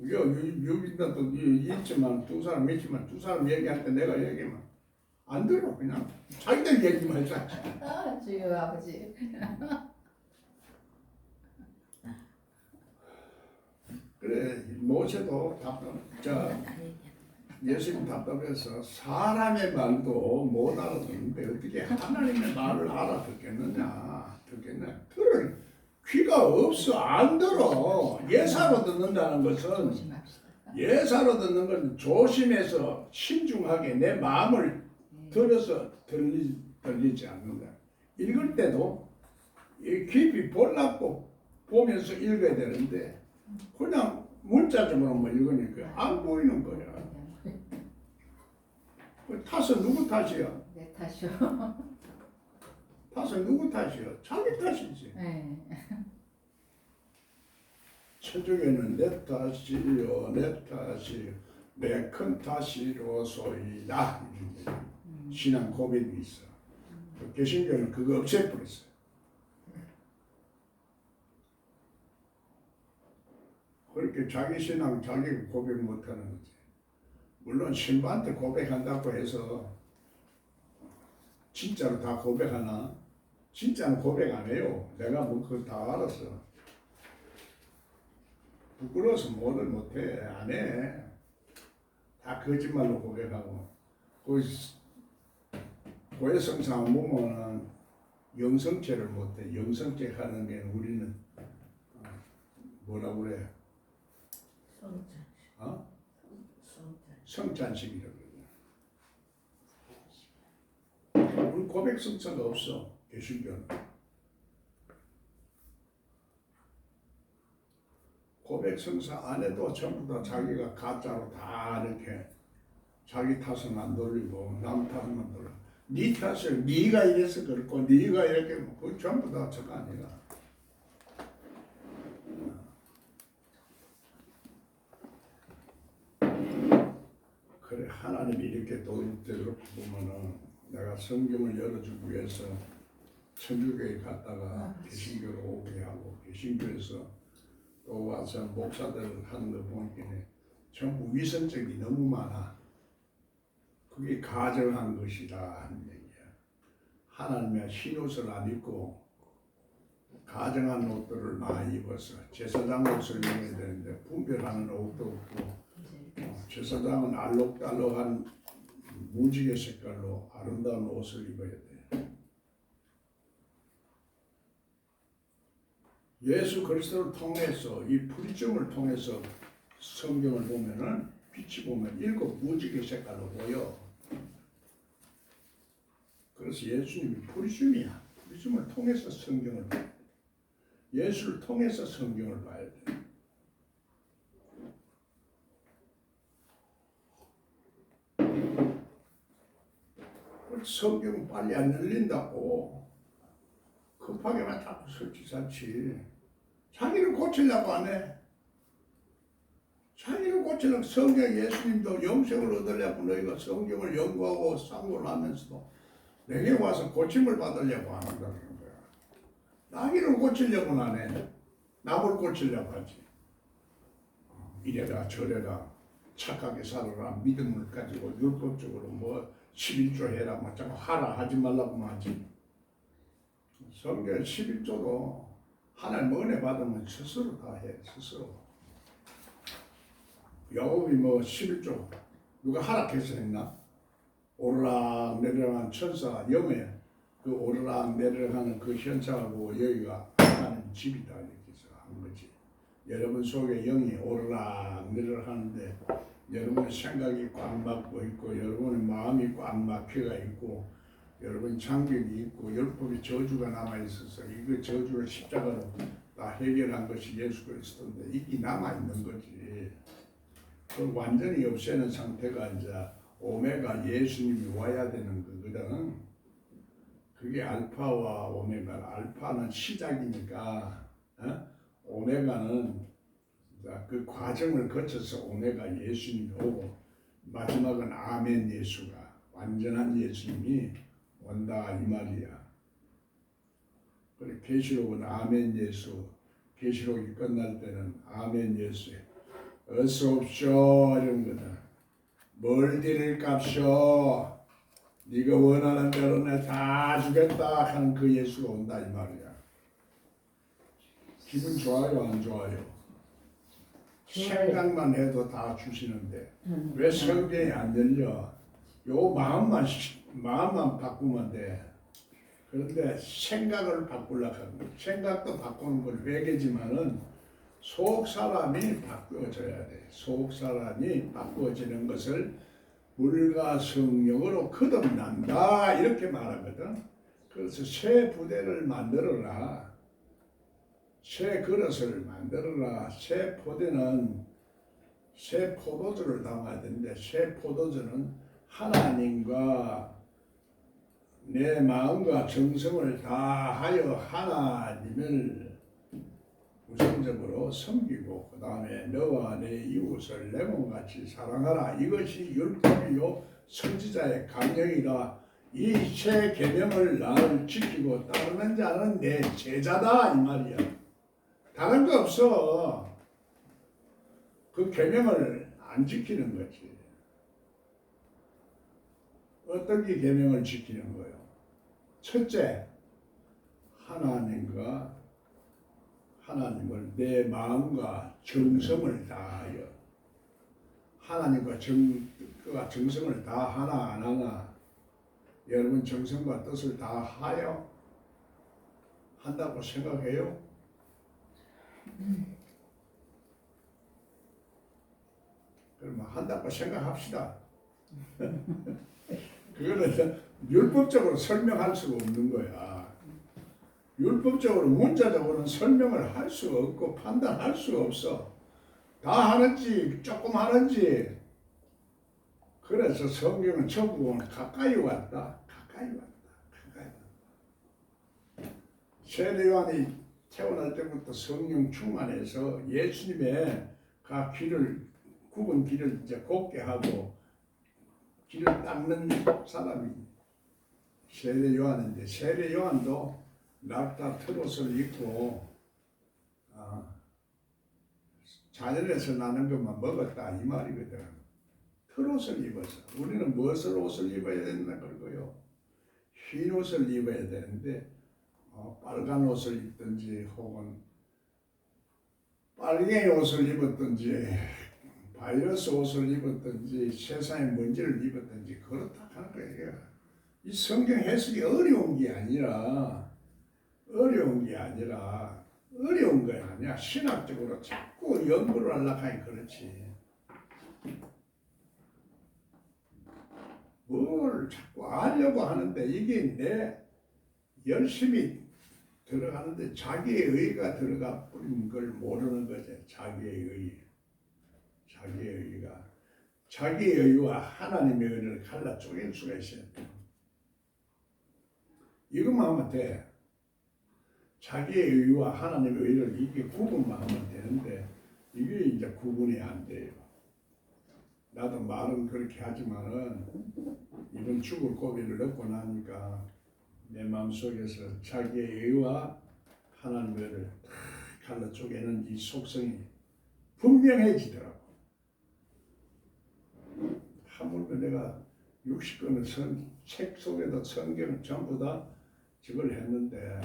유빈다도 있지만 두 사람 있지만 두 사람 얘기할 때 내가 얘기하면 안 들어. 그냥 자기들 얘기만 해서.
주여 아버지.
그래 모세도 예수님 답답해서 사람의 말도 못 알아듣는데 어떻게 하나님의 말을 알아듣겠느냐. 들을 귀가 없어. 안 들어. 예사로 듣는다는 것은
조심합시다.
예사로 듣는 건 조심해서 신중하게 내 마음을 들어서 들리지 않는다. 읽을 때도 깊이 볼랍고 보면서 읽어야 되는데 그냥 문자적으로만 읽으니까 안 보이는 거야. 그 탓은 누구 탓이야?
내 탓이요.
탓은 누구 탓이야? 자기 탓이지.
네.
천주교는 내 탓이요 내 탓이요 내 큰 탓이로소이다. 신앙 고백이 있어. 개신교는 그거 없애버렸어요. 그렇게 자기 신앙 자기 고백 못하는 거지. 물론 신부한테 고백한다고 해서 진짜로 다 고백하나? 진짜는 고백 안 해요. 내가 뭐 그걸 다 알았어. 부끄러워서 뭐를 못해. 안 해. 다 거짓말로 고백하고. 고해성사 보면은 영성죄를 못해. 영성죄 하는 게 우리는 뭐라고 그래? 성찬식이라고 그래. 우리 고백 성사가 없어. 개신교는. 고백 성사 안 해도 전부 다 자기가 가짜로 다 이렇게 자기 탓은 안 돌리고 남 탓만 돌려. 네 탓을 네가 이래서 그렇고 네가 이렇게 그 전부 다 저거 아니라. 그래 하나님이 이렇게 도움되도록 보면은 내가 성경을 열어주기 위해서 천주교에 갔다가 개신교로 오게 하고 개신교에서 또 와서 목사들 하는 거 보니까 전부 위선적이 너무 많아. 그게 가정한 것이다 하는 얘기야. 하나님의 흰옷을 안 입고 가정한 옷들을 많이 입어서 제사장 옷을 입어야 되는데 분별하는 옷도 없고 제사장은 알록달록한 무지개 색깔로 아름다운 옷을 입어야 돼. 예수 그리스도를 통해서 이 프리즘을 통해서 성경을 보면은 빛이 보면 7 무지개 색깔로 보여. 그래서 예수님이 프리즘이야. 프리즘을 통해서 성경을 봐야 돼. 예수를 통해서 성경을 봐야 돼. 성경은 빨리 안 열린다고 급하게만 자꾸 설치사치. 자기를 고치려고 안 해. 자기를 고치려고 성경 예수님도 영생을 얻으려고 너희가 성경을 연구하고 상고를 하면서도 내게 와서 고침을 받으려고 안 한다는 거야. 나기를 고치려고는 안 해. 남을 고치려고 하지. 이래라 저래라 착하게 살아라 믿음을 가지고 율법적으로 뭐 11조 해라 뭐 자꾸 하라 하지 말라고 하지. 성경 11조도 하나님 은혜 받으면 스스로 다 해. 스스로. 야곱이 뭐 11조 누가 하락해서 했나? 오르락 내리락한 천사 영에 그 오르락 내리락하는 그 현상하고 여기가 하나님 집이다 이렇게 해서 한 거지. 여러분 속에 영이 오르락 내리락 하는데 여러분의 생각이 꽉 막고 있고 여러분의 마음이 꽉 막혀가 있고 여러분 장벽이 있고 율법의 저주가 남아 있어서 이거 저주를 십자가로 다 해결한 것이 예수 그리스도인데 이게 남아 있는 거지. 그걸 완전히 없애는 상태가 이제 오메가 예수님이 와야 되는 거거든. 그게 알파와 오메가. 알파는 시작이니까 오메가는 그 과정을 거쳐서 오메가 예수님이 오고 마지막은 아멘 예수가 완전한 예수님이 온다 이 말이야. 그래 계시록은 아멘 예수, 계시록이 끝날 때는 아멘 예수, 어서 옵쇼 이런 거다. 뭘 드릴값쇼, 네가 원하는 대로 내 다 주겠다 하는 그 예수가 온다 이 말이야. 기분 좋아요 안 좋아요? 생각만 해도 다 주시는데 왜 성경이 안 열려? 요 마음만 바꾸면 돼. 그런데 생각을 바꾸려고 하는 거야. 생각도 바꾸는 건 회개지만은 속 사람이 바꾸어져야 돼. 속 사람이 바꾸어지는 것을 물과 성령으로 거듭난다 이렇게 말하거든. 그래서 새 부대를 만들어라. 새 그릇을 만들어라. 새 포대는 새 포도주를 담아야 되는데 새 포도주는 하나님과 내 마음과 정성을 다하여 하나님을 우선적으로 섬기고 그 다음에 너와 내 이웃을 내 몸같이 사랑하라. 이것이 율법이요 선지자의 강령이다. 이 새 계명을 나를 지키고 따르는 자는 내 제자다 이 말이야. 다른 거 없어. 그 계명을 안 지키는 거지. 어떻게 계명을 지키는 거예요? 첫째, 하나님을 내 마음과 정성을 다하여 하나님과 정성을 다하나 안 하나 여러분 정성과 뜻을 다하여 한다고 생각해요? 그러면 한다고 생각합시다. 그거는 율법적으로 설명할 수가 없는 거야. 율법적으로 문자적으로는 설명을 할 수가 없고 판단할 수가 없어. 다 하는지 조금 하는지. 그래서 성경은 천국은 가까이 왔다. 세례 요한이 태어날 때부터 성령 충만해서 예수님의 그 길을 굽은 길을 이제 곱게 하고 길을 닦는 사람이 세례 요한인데 세례 요한도 낙타 트롯을 입고 자연에서 나는 것만 먹었다 이 말이거든. 트롯을 입어서 우리는 무엇을 옷을 입어야 된다 그러고요. 흰 옷을 입어야 되는데 빨간 옷을 입든지 혹은 빨갱이 옷을 입었든지 바이러스 옷을 입었든지 세상의 먼지를 입었든지 그렇다 하는 거예요. 이 성경 해석이 어려운 게 아니라 어려운 거 아니야. 신학적으로 자꾸 연구를 하려고 하니 그렇지. 뭘 자꾸 하려고 하는데 이게 내 열심히 들어가는데 자기의 의가 들어가 버린 걸 모르는 거지. 자기의 의가 자기의 의와 하나님의 의를 갈라 쪼갤 수가 있어요. 이것만 하면 돼. 자기의 의와 하나님의 의를 이게 구분만 하면 되는데 이게 이제 구분이 안 돼요. 나도 말은 그렇게 하지만은 이번 죽을 고비를 넣고 나니까 내 마음속에서 자기의 의와 하나님의 의를 다 갈라 쪼개는 이 속성이 분명해지더라고. 하물며 내가 60권의 책 속에도 성경을 전부 다 저걸 했는데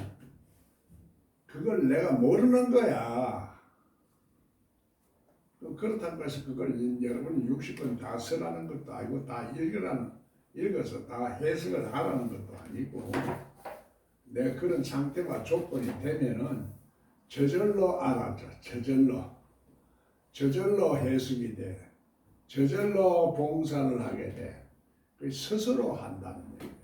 그걸 내가 모르는 거야. 그렇다고 해서 그걸 여러분이 60권 다 쓰라는 것도 아니고 다 읽어서 다 해석을 하라는 것도 아니고 내가 그런 상태와 조건이 되면은 저절로 알아져. 저절로 해석이 돼. 저절로 봉사를 하게 돼. 그 스스로 한다는 얘기야.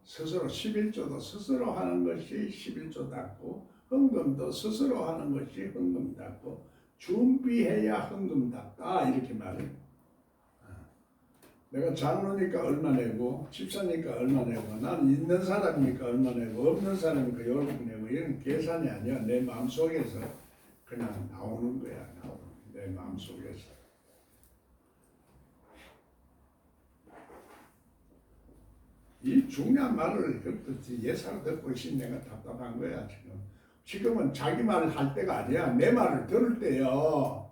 스스로 11조도 스스로 하는 것이 11조 닦고, 헌금도 스스로 하는 것이 헌금 닦고, 준비해야 헌금 닦다 이렇게 말해. 내가 장로니까 얼마 내고, 집사니까 얼마 내고, 나는 있는 사람이니까 얼마 내고, 없는 사람이니까 요렇게 내고, 이런 계산이 아니야. 내 마음속에서 그냥 나오는 거야. 내 마음속에서. 이 중요한 말을 예사로 듣고 있으니 내가 답답한 거야 지금. 지금은 자기 말을 할 때가 아니야. 내 말을 들을 때요.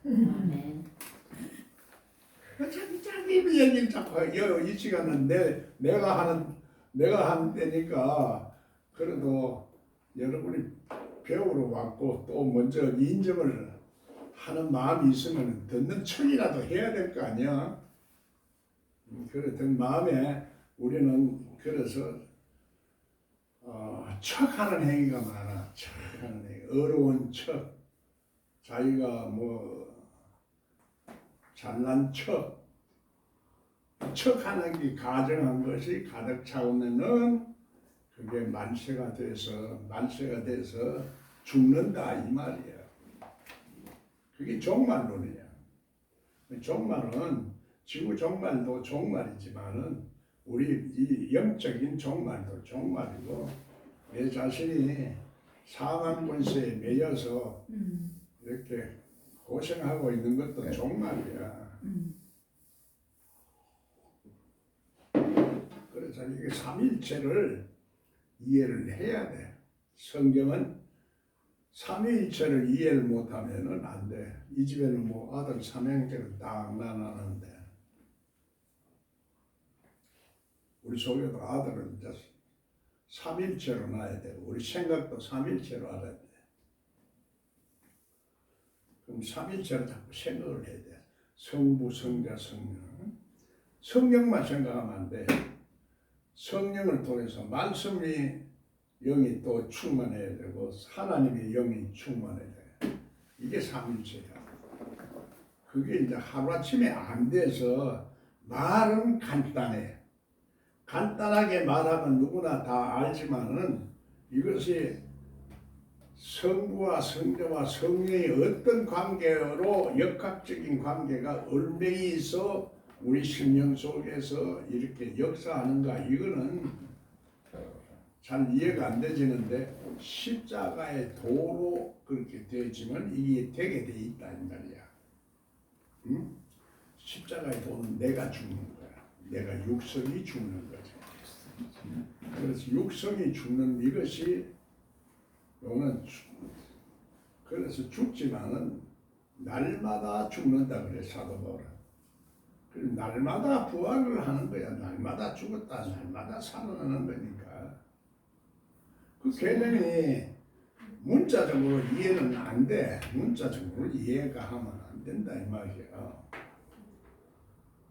아멘.
자기 얘기를 자꾸 해요. 이 시간은 내가 하는 때니까. 그래도 여러분이 배우러 왔고 또 먼저 인정을 하는 마음이 있으면 듣는 척이라도 해야 될 거 아니야. 그랬던 마음에 우리는 그래서 척하는 행위가 많아. 척하는 행위, 어려운 척, 자기가 뭐 잘난 척하는 게 가정한 것이 가득 차오면은 그게 만세가 돼서 죽는다 이 말이야. 그게 종말론이야. 종말은 지구 종말도 종말이지만은 우리 이 영적인 종말도 종말이고, 내 자신이 사망 권세에 매여서 이렇게 고생하고 있는 것도 종말이야. 그래서 이게 삼위일체를 이해를 해야 돼. 성경은 삼위일체를 이해를 못하면은 안 돼. 이 집에는 뭐 아들 삼형제를 딱 나눴는데, 우리 속에도 아들은 이제 삼일체로 놔야 되고, 우리 생각도 삼일체로 알아야 돼. 그럼 삼일체로 자꾸 생각을 해야 돼. 성부, 성자, 성령. 성령만 생각하면 안 돼. 성령을 통해서 말씀이 영이 또 충만해야 되고, 하나님의 영이 충만해야 돼. 이게 삼일체야. 그게 이제 하루아침에 안 돼서 말은 간단해. 간단하게 말하면 누구나 다 알지만은 이것이 성부와 성자와 성령의 어떤 관계로 역학적인 관계가 얼마나 있어 우리 심령 속에서 이렇게 역사하는가, 이거는 잘 이해가 안 되지는데, 십자가의 도로 그렇게 되지만 이게 되게 돼 있다 이 말이야. 응? 십자가의 도는 내가 죽는 거야. 내가 육성이 죽는 거지. 그래서 육성이 죽는 이것이 요는 그래서 죽지만은 날마다 죽는다 그래 사도 바울은. 그래서 날마다 부활을 하는 거야. 날마다 죽었다 날마다 살아나는 거니까. 그 개념이 문자적으로 이해는 안 돼. 문자적으로 이해가 하면 안 된다 이 말이야.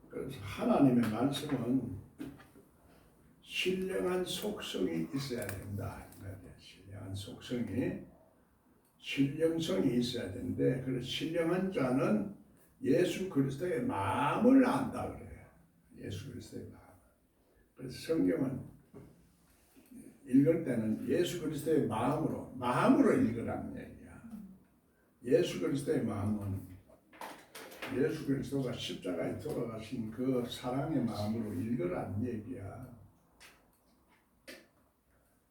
그래서 하나님의 말씀은 신령한 속성이 있어야 된다. 신령한 속성이, 신령성이 있어야 되는데, 그 신령한 자는 예수 그리스도의 마음을 안다 그래요. 예수 그리스도의 마음. 그래서 성경은 읽을 때는 예수 그리스도의 마음으로 읽으라는 얘기야. 예수 그리스도의 마음은 예수 그리스도가 십자가에 돌아가신 그 사랑의 마음으로 읽으라는 얘기야.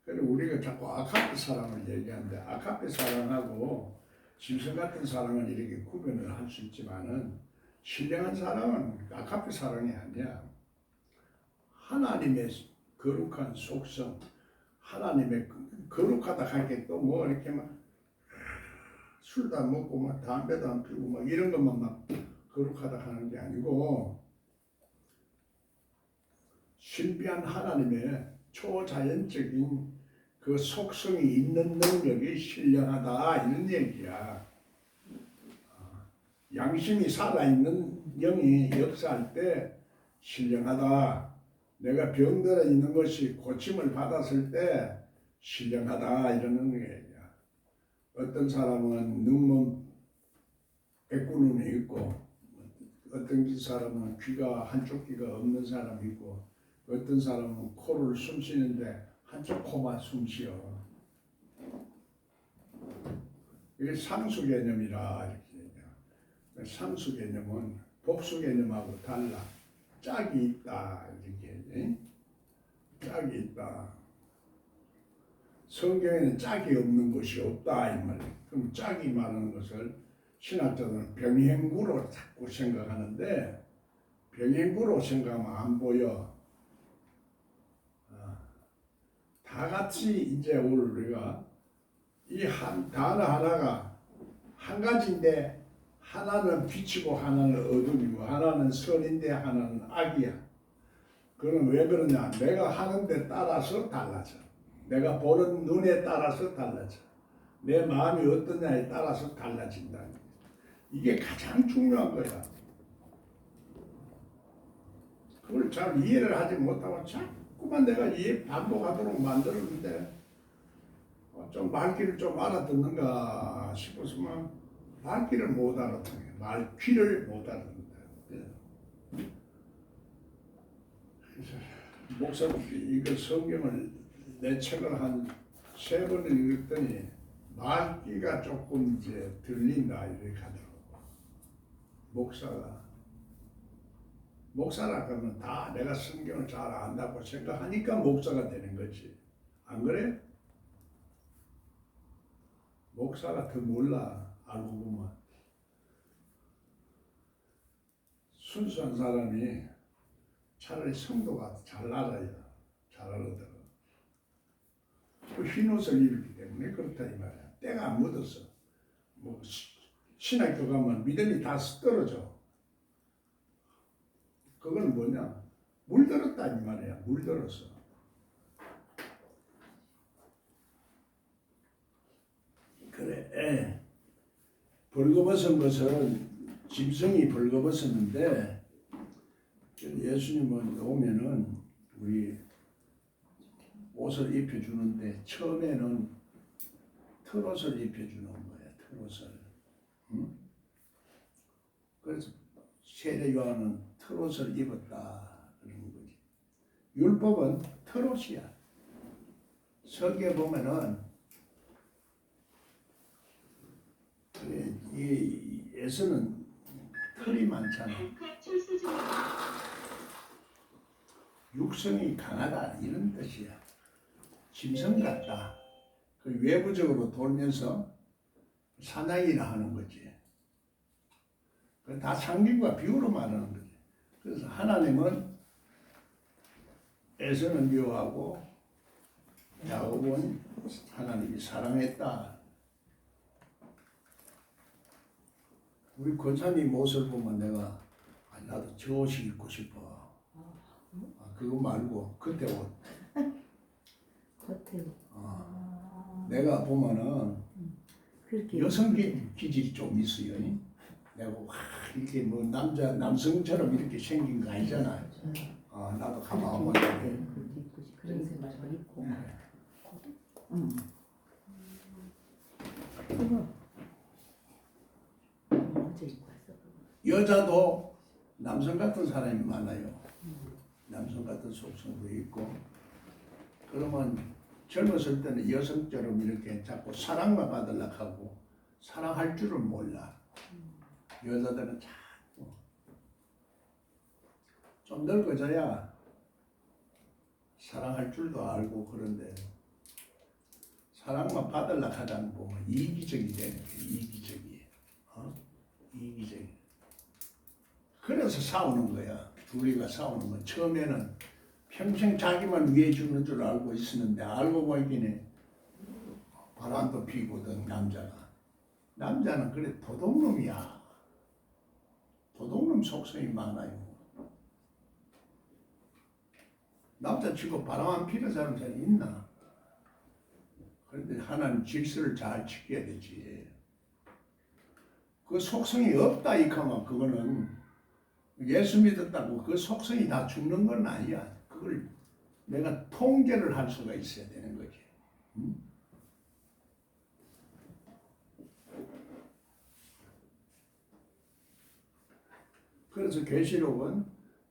그래 우리가 자꾸 아카페 사랑을 얘기하는데, 아카페 사랑하고 짐승 같은 사랑은 이렇게 구별을 할 수 있지만은, 신령한 사랑은 아카페 사랑이 아니야. 하나님의 거룩한 속성, 하나님의 거룩하다 할 게 또 뭐 이렇게 막 술도 안 먹고 막 담배도 안 피우고 막 이런 것만 막 거룩하다 하는 게 아니고, 신비한 하나님의 초자연적인 그 속성이 있는 능력이 신령하다 이런 얘기야. 양심이 살아있는 영이 역사할 때 신령하다. 내가 병들어 있는 것이 고침을 받았을 때 신령하다 이러는 거예요. 어떤 사람은 눈먼 백구눈이 있고 어떤 사람은 귀가 한쪽 귀가 없는 사람이 있고 어떤 사람은 코를 숨 쉬는데 한쪽 코만 숨 쉬어. 이게 상수 개념이라 이렇게 얘기해요. 상수 개념은 복수 개념하고 달라. 짝이 있다 이렇게. 짝이 있다. 성경에는 짝이 없는 것이 없다 이 말이에요. 그럼 짝이 말하는 것을 신학자들은 병행구로 자꾸 생각하는데 병행구로 생각하면 안 보여. 다 같이 이제 우리가 이 한 단어 하나가 한 가지인데 하나는 빛이고 하나는 어둠이고 하나는 선인데 하나는 악이야. 그건 왜 그러냐? 내가 하는 데 따라서 달라져. 내가 보는 눈에 따라서 달라져. 내 마음이 어떠냐에 따라서 달라진다. 이게 가장 중요한 거야. 그걸 잘 이해를 하지 못하고 자꾸만 내가 이해 반복하도록 만들었는데 좀 말귀를 좀 알아듣는가 싶었으면 말귀를 못 알아듣네. 말귀를 못 알아듣는다. 그래서 목사님이 이거 성경을 내 책을 한 3번을 읽었더니 말귀가 조금 이제 들린다 이렇게 하더라고. 목사라 그러면 다 내가 성경을 잘 안다고 생각하니까 목사가 되는 거지. 안 그래? 목사가 더 몰라 알고 보면. 순수한 사람이 차라리 성도가 잘 알아요. 잘 알아들어. 그 흰 옷을 입기 때문에 그렇다 이 말이야. 때가 안 묻었어. 뭐 신학교 가면 믿음이 다 떨어져. 그건 뭐냐? 물들었다 이 말이야. 물들었어. 그래. 벌거벗은 것은 짐승이 벌거벗었는데 예수님은 오면은 우리 옷을 입혀주는데 처음에는 털옷을 입혀주는 거야. 털옷을. 응? 그래서 세례 요한은 털옷을 입었다 그러는 거지. 율법은 털옷이야. 설계 보면은 이 에서는 털이 많잖아. 육성이 강하다 이런 뜻이야. 짐승 같다. 그 외부적으로 돌면서 사나이라 하는 거지. 그 다 상징과 비유로 말하는 거지. 그래서 하나님은 에서는 미워하고 야곱은 하나님이 사랑했다. 우리 권사님 모습을 보면 내가 나도 저 옷이 입고 싶어. 그거 말고 그때 옷.
겉에.
내가 보면은
그렇게.
여성 기질이 좀 있어요. 내가 와 이렇게 뭐 남성처럼 이렇게 생긴 거 아니잖아. 나도 가만 보면
그런 생각을 있고.
여자도 남성 같은 사람이 많아요. 남성 같은 속성도 있고. 그러면 젊었을 때는 여성처럼 이렇게 자꾸 사랑만 받으려고 하고 사랑할 줄은 몰라. 여자들은 자꾸 좀 늙어져야 사랑할 줄도 알고 그런데 사랑만 받으려고 하다 보면 이기적이 되는 거야. 이기적이. 이기적이. 그래서 싸우는 거야. 둘이가 싸우는 건 처음에는 평생 자기만 위해 주는 줄 알고 있었는데 알고 보이기는 바람도 피거든 남자가. 남자는 그래 도둑놈이야. 도둑놈 속성이 많아요. 남자치고 바람 안 피는 사람 잘 있나? 그런데 하나님 질서를 잘 지켜야 되지. 그 속성이 없다 이카면 그거는 예수 믿었다고 그 속성이 다 죽는 건 아니야. 그걸 내가 통제를 할 수가 있어야 되는 거지. 그래서 계시록은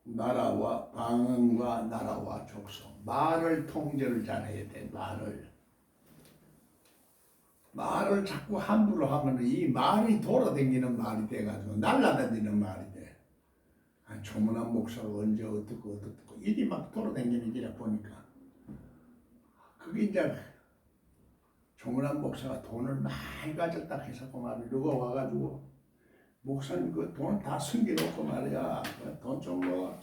나라와 방언과 나라와 족속 말을 통제를 잘해야 돼. 말을 자꾸 함부로 하면 이 말이 돌아다니는 말이 돼가지고 날라다니는 말이 돼. 조문한 목사가 언제 어떻고 이게 막 돌아다니는 길에 보니까 그게 이제 조문한 목사가 돈을 많이 가졌다 해서 그 말을 누가 와가지고 목사님 그 돈 다 숨겨놓고 말이야 돈 좀 뭐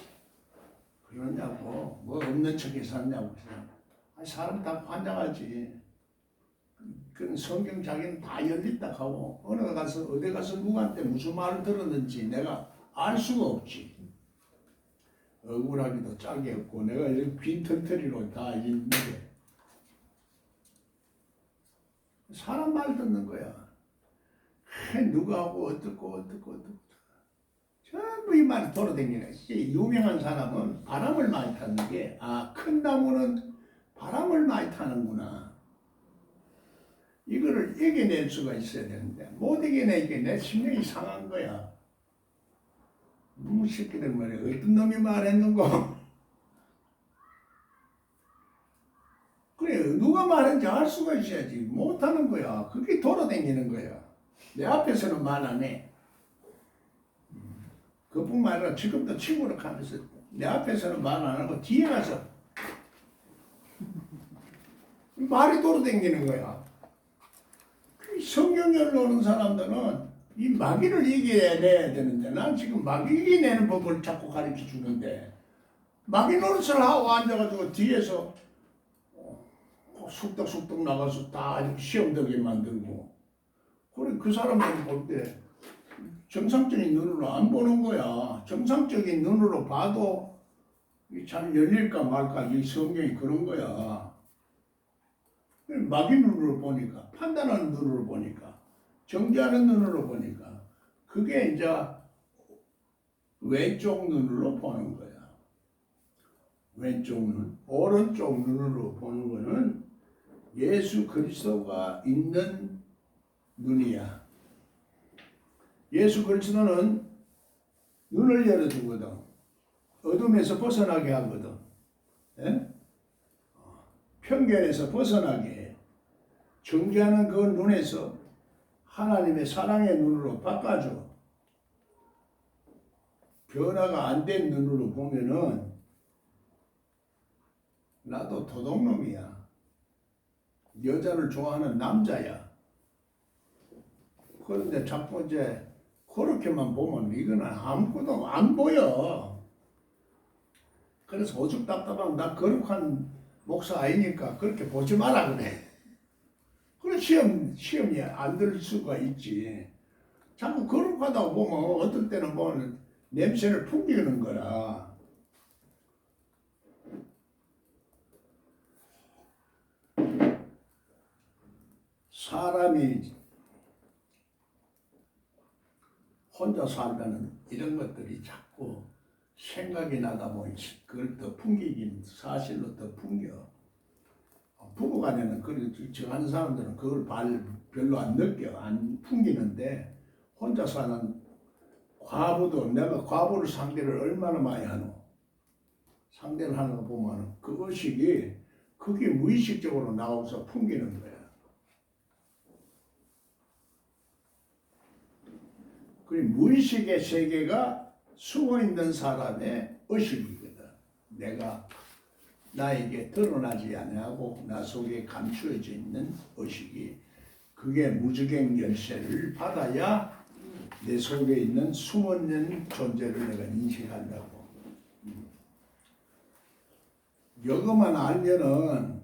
그러냐고 뭐 없는 척해서 하냐고 사람 다 환장하지. 그런 성경 자기는 다 열렸다 하고 어디 가서 누구한테 무슨 말을 들었는지 내가 알 수가 없지. 억울하기도 짝이 없고 내가 이렇게 빈털터리로 다 있는데 사람 말 듣는 거야. 누구하고 어떻고 전부 이 말이 돌아다니는 거야. 유명한 사람은 바람을 많이 타는 게 큰 나무는 바람을 많이 타는구나. 이거를 이겨낼 수가 있어야 되는데 못 이겨내니까 내 심령이 상한 거야. 새끼들 말이야. 어떤 놈이 말했는고. 그래 누가 말했는지 알 수가 있어야지. 못하는 거야. 그게 돌아다니는 거야. 내 앞에서는 말 안 해. 그뿐만 아니라 지금도 친구를 하면서 내 앞에서는 말 안 하고 뒤에 가서 말이 돌아다니는 거야. 성경을 오는 사람들은 이 마귀를 이겨내야 되는데 난 지금 마귀 이겨내는 법을 자꾸 가르쳐 주는데 마귀 노릇을 하고 앉아가지고 뒤에서 숙덕숙덕 나가서 다 시험 들게 만들고 그래 그 사람들 볼 때 정상적인 눈으로 안 보는 거야. 정상적인 눈으로 봐도 잘 열릴까 말까 이 성경이 그런 거야. 마귀 눈으로 보니까 판단하는 눈으로 보니까 정죄하는 눈으로 보니까 그게 이제 왼쪽 눈으로 보는 거야. 왼쪽 눈, 오른쪽 눈으로 보는 거는 예수 그리스도가 있는 눈이야. 예수 그리스도는 눈을 열어주거든. 어둠에서 벗어나게 하거든. 예? 편견에서 벗어나게 해. 정죄하는 그 눈에서 하나님의 사랑의 눈으로 바꿔줘. 변화가 안 된 눈으로 보면은 나도 도둑놈이야. 여자를 좋아하는 남자야. 그런데 자꾸 이제 그렇게만 보면 이거는 아무것도 안 보여. 그래서 오죽 답답하면 나 거룩한 목사 아니니까 그렇게 보지 마라 그래. 그래 시험이 안 들 수가 있지. 자꾸 거룩하다고 보면 어떨 때는 보면 냄새를 풍기는 거라. 사람이 혼자 살면은 이런 것들이 자꾸 생각이 나다 보니 그걸 더 풍기긴 사실로 더 풍겨. 부부간에는 저 하는 사람들은 그걸 별로 안 느껴. 안 풍기는데 혼자 사는 과부도 내가 과부를 상대를 얼마나 많이 하노. 상대를 하는 거 보면 그 의식이 그게 무의식적으로 나오면서 풍기는 거야. 그 무의식의 세계가 숨어있는 사람의 의식이거든. 내가 나에게 드러나지 아니하고 나 속에 감추어져 있는 의식이 그게 무적행 열쇠를 받아야 내 속에 있는 숨어있는 존재를 내가 인식한다고. 이것만 알면은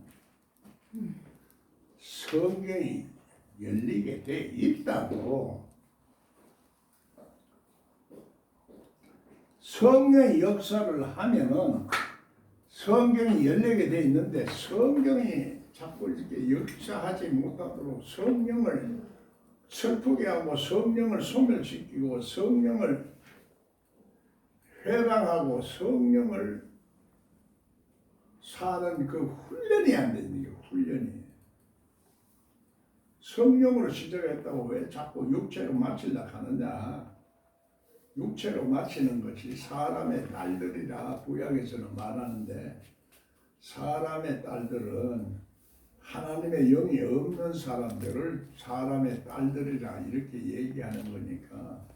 성경이 열리게 돼 있다고. 성령의 역사를 하면은 성경이 열리게 돼 있는데 성경이 자꾸 이렇게 역사하지 못하도록 성령을 슬프게 하고 성령을 소멸시키고 성령을 회방하고 성령을 사는 그 훈련이 안 되는 거예요. 훈련이. 성령으로 시작했다고 왜 자꾸 육체로 마치려 하느냐. 육체로 마치는 것이 사람의 딸들이라 구약에서는 말하는데, 사람의 딸들은 하나님의 영이 없는 사람들을 사람의 딸들이라 이렇게 얘기하는 거니까,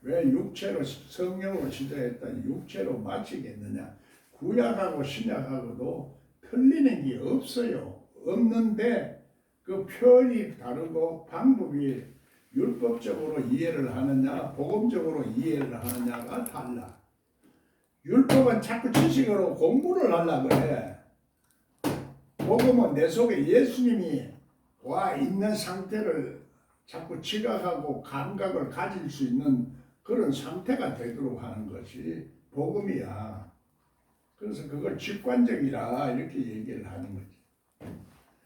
왜 육체로 성령으로 시작했다 육체로 마치겠느냐. 구약하고 신약하고도 틀리는 게 없어요. 없는데 그 표현이 다르고 방법이 율법적으로 이해를 하느냐 복음적으로 이해를 하느냐가 달라. 율법은 자꾸 지식으로 공부를 하려고 그래. 복음은 내 속에 예수님이 와 있는 상태를 자꾸 지각하고 감각을 가질 수 있는 그런 상태가 되도록 하는 것이 복음이야. 그래서 그걸 직관적이라 이렇게 얘기를 하는 거지.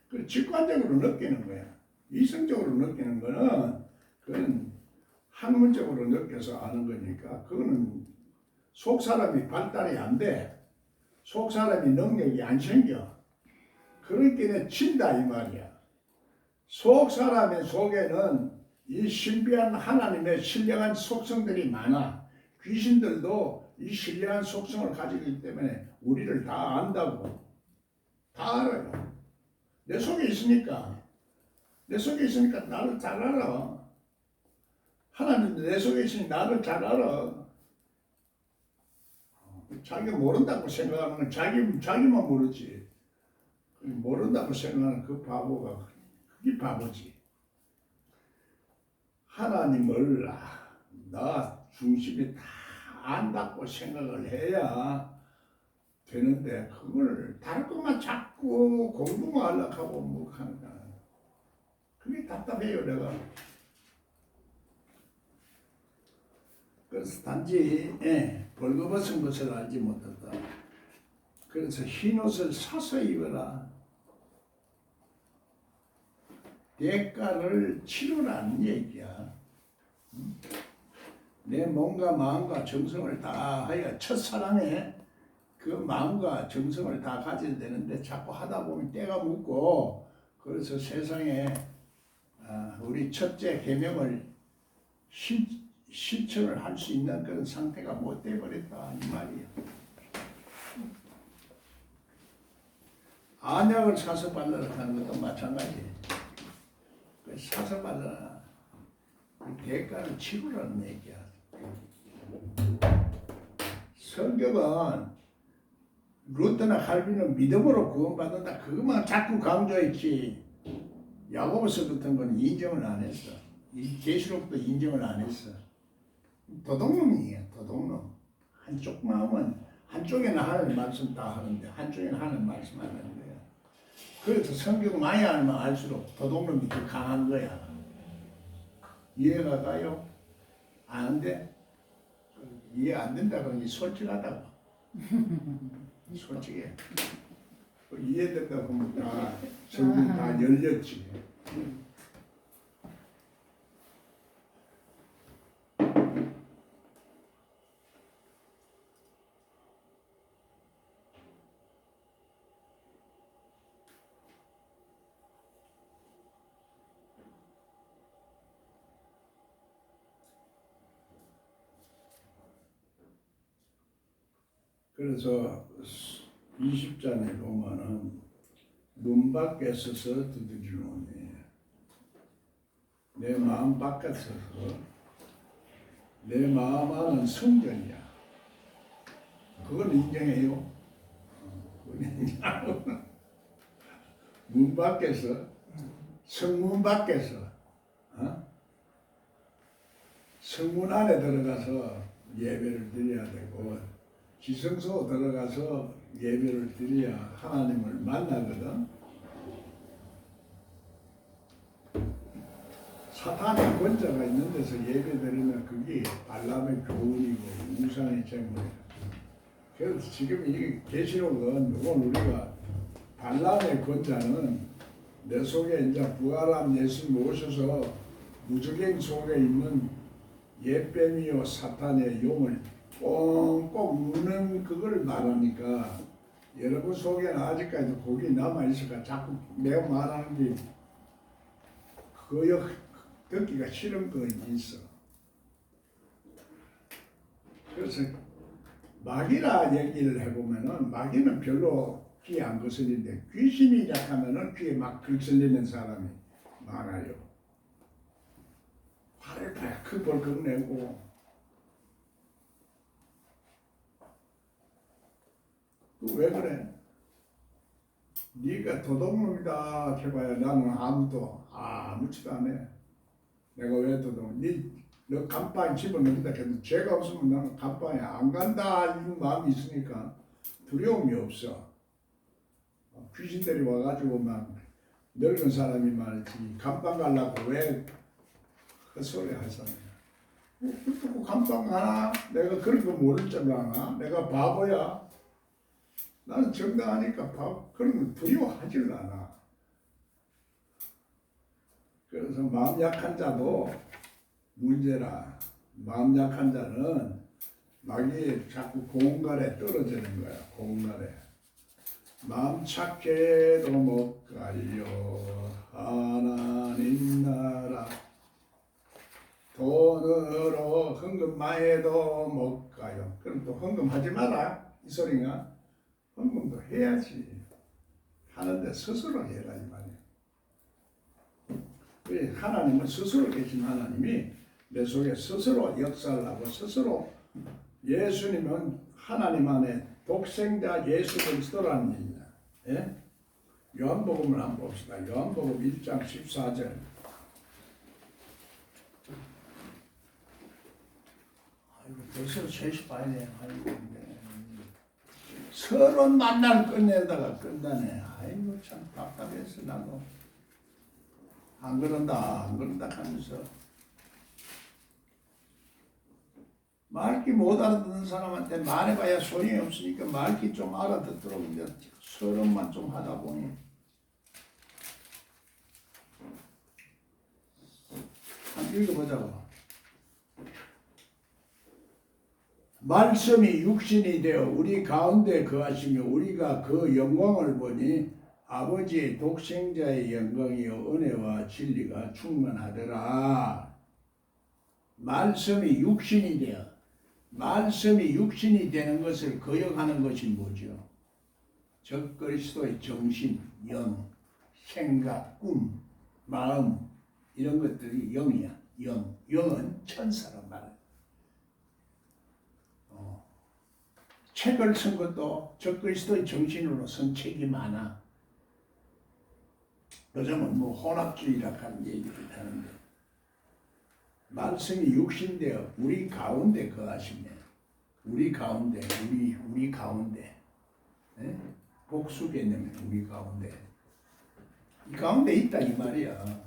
그 직관적으로 느끼는 거야. 이성적으로 느끼는 거는 그건 학문적으로 느껴서 아는 거니까 그거는 속 사람이 발달이 안 돼. 속 사람이 능력이 안 생겨. 그렇게 친다 이 말이야. 속 사람의 속에는 이 신비한 하나님의 신령한 속성들이 많아. 귀신들도 이 신령한 속성을 가지고 있기 때문에 우리를 다 안다고. 다 알아요. 내 속에 있으니까. 내 속에 있으니까 나를 잘 알아. 하나님도 내 속에 있으니 나를 잘 알아. 자기가 모른다고 생각하는 건 자기만 모르지. 모른다고 생각하는 그 바보가 그게 바보지. 하나님을 나 중심에 다 안다고 생각을 해야 되는데 그걸 다른 것만 자꾸 공부만 하려고 하고 뭐 하는 거야. 그게 답답해요 내가. 그래서 단지 벌거벗은 것을 알지 못한다. 그래서 흰 옷을 사서 입어라. 대가를 치르라는 얘기야. 내 몸과 마음과 정성을 다하여 첫사랑에 그 마음과 정성을 다 가져야 되는데 자꾸 하다 보면 때가 묻고 그래서 세상에 우리 첫째 계명을 실천을 할 수 있는 그런 상태가 못 돼버렸다 이 말이야. 안약을 사서 발라라 하는 것도 마찬가지예요. 사서 발라라. 대가를 치르라는 얘기야. 성경은 루터나 칼빈은 믿음으로 구원받는다. 그것만 자꾸 강조했지. 야고보서 같은 건 인정을 안 했어. 이 계시록도 인정을 안 했어. 도둑놈이에요. 도둑놈. 한쪽 마음은 한쪽에는 하는 말씀 다 하는데 한쪽에는 하는 말씀 안 하는 거야. 그래서 성경 많이 알면 알수록 도둑놈이 더 강한 거야. 이해가 가요? 아는데 이해 안 된다 그러니 솔직하다고. 솔직해. 이해된다 그러면 다 성경 다 열렸지. 그래서 20장에 보면은 눈 밖에 서서 두드리노니 내 마음 밖에 서서 내 마음 안은 성전이야. 그걸 인정해요. 그걸 인정하고 문 밖에서 성문 밖에서 성문 안에 들어가서 예배를 드려야 되고 지성소 들어가서 예배를 드려야 하나님을 만나거든. 사탄의 권자가 있는 데서 예배 드리면 그게 발람의 교훈이고 우상의 제물이야. 그래서 지금 이 계시록은 이건 우리가 발람의 권자는 내 속에 이제 부활한 예수님 오셔서 무적행 속에 있는 옛뱀이요 사탄의 용을 꽁꽁 무는 그걸 말하니까 여러분 속에는 아직까지도 복이 남아있을까 자꾸 내가 말하는 게 그역 듣기가 싫은 거 있어. 그래서 마귀라 얘기를 해보면은 마귀는 별로 귀에 안 거슬리는데 귀신이 약하면은 귀에 막 거슬리는 사람이 많아요. 화를 벌컥벌컥 내고 왜 그래? 네가 도둑놈이다 해봐야 나는 아무렇지도 안 해. 내가 왜 도둑? 너 감방에 집어넣는다 해도 죄가 없으면 나는 감방에 안 간다 이런 마음이 있으니까 두려움이 없어. 귀신들이 와가지고 막 늙은 사람이 말이지 감방 가려고 왜 헛소리 하잖아. 그렇다고 감방 가나? 내가 그런 거 모를 줄 아나? 내가 바보야? 나는 정당하니까 그런 거 두려워하질 않아. 그래서 마음 약한 자도 문제라. 마음 약한 자는 마귀 자꾸 공갈에 떨어지는 거야. 공갈에. 마음 착해도 못 가요. 하나님 나라. 돈으로 헌금마해도 못 가요. 그럼 또 헌금하지 마라. 이 소리가. 헌금도 해야지. 하는데 스스로 해라 이 말이야. 왜 하나님은 스스로 계신 하나님이 내 속에 스스로 역사를 하고 스스로 예수님은 하나님 안에 독생자 예수 그리스도라는 얘기야. 예? 요한복음을 한번 봅시다. 요한복음 1장 14절. 아이고 벌써 3시 반이네. 아이고 서로 만날 끝내다가 끝나네. 아이고 참 답답해서 나도 안 그런다 하면서 말기 못 알아듣는 사람한테 말해봐야 소용이 없으니까 말기 좀 알아듣도록 이제 서론만 좀 하다 보니 한번 읽어보자고. 말씀이 육신이 되어 우리 가운데 거하시며 우리가 그 영광을 보니 아버지의 독생자의 영광이요 은혜와 진리가 충만하더라. 말씀이 육신이 되는 것을 거역하는 것이 뭐죠? 적 그리스도의 정신, 영, 생각, 꿈, 마음 이런 것들이 영이야. 영은 천사란 말이야. 책을 쓴 것도 적 그리스도의 정신으로 쓴 책이 많아. 요즘은 뭐 혼합주의라 하는 얘기를 하는데 말씀이 육신되어 우리 가운데 거하시네. 우리 가운데. 네? 복수 개념이 우리 가운데. 이 가운데 있다 이 말이야.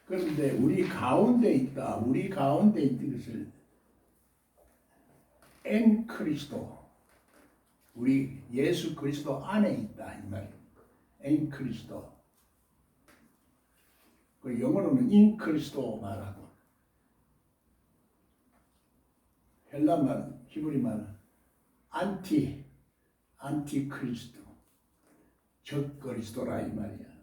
그런데 우리 가운데 있다. 우리 가운데 있는 것을 엔 그리스도. 우리 예수 그리스도 안에 있다 이 말이야. 엔 그리스도. 그 영어로는 인 그리스도 말하고 헬라말, 히브리말은 안티 그리스도, 적 그리스도라 이 말이야.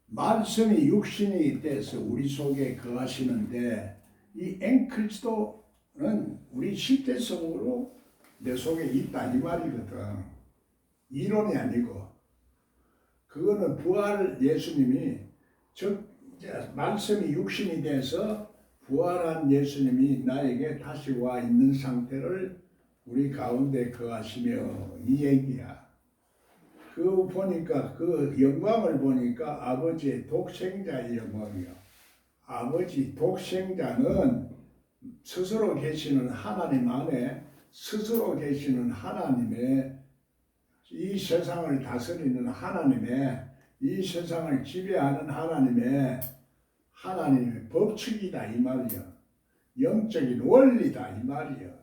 말씀이 육신이 돼서 우리 속에 거하시는데 이 엔-그리스도는 우리 실제적으로 내 속에 있다 이 말이거든. 이론이 아니고 그거는 부활 예수님이 말씀이 육신이 돼서 부활한 예수님이 나에게 다시 와 있는 상태를 우리 가운데 거하시며 이 얘기야. 그 보니까 그 영광을 보니까 아버지의 독생자의 영광이요. 아버지 독생자는 스스로 계시는 하나님 안에 스스로 계시는 하나님의 이 세상을 다스리는 하나님의 이 세상을 지배하는 하나님의 법칙이다 이 말이야. 영적인 원리다 이 말이야.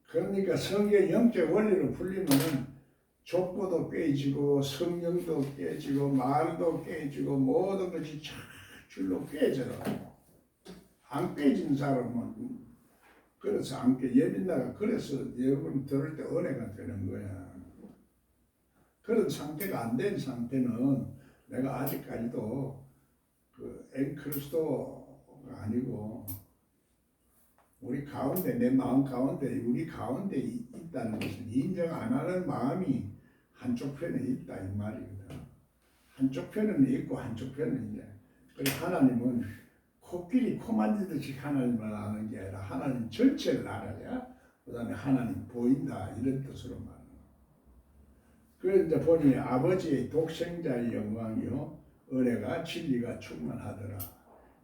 그러니까 성경 영적 원리로 풀리면은 족보도 깨지고 성령도 깨지고 말도 깨지고 모든 것이 쫙 줄로 깨져요. 안 깨진 사람은 그래서 함께 예민나가 그래서 여러분 들을 때 은혜가 되는 거야. 그런 상태가 안 된 상태는 내가 아직까지도 그 앵크리스도가 아니고 우리 가운데 내 마음 가운데 우리 가운데 있다는 것을 인정 안 하는 마음이 한쪽 편에 있다 이 말이거든. 한쪽 편은 있고 한쪽 편은 이제 그래서 하나님은 코끼리 코 만지듯이 하나님을 아는 게 아니라 하나님 전체를 알아야 그 다음에 하나님 보인다 이런 뜻으로 말하는 거예요. 그래서 이제 보니 아버지의 독생자의 영광이요 은혜가 진리가 충만하더라.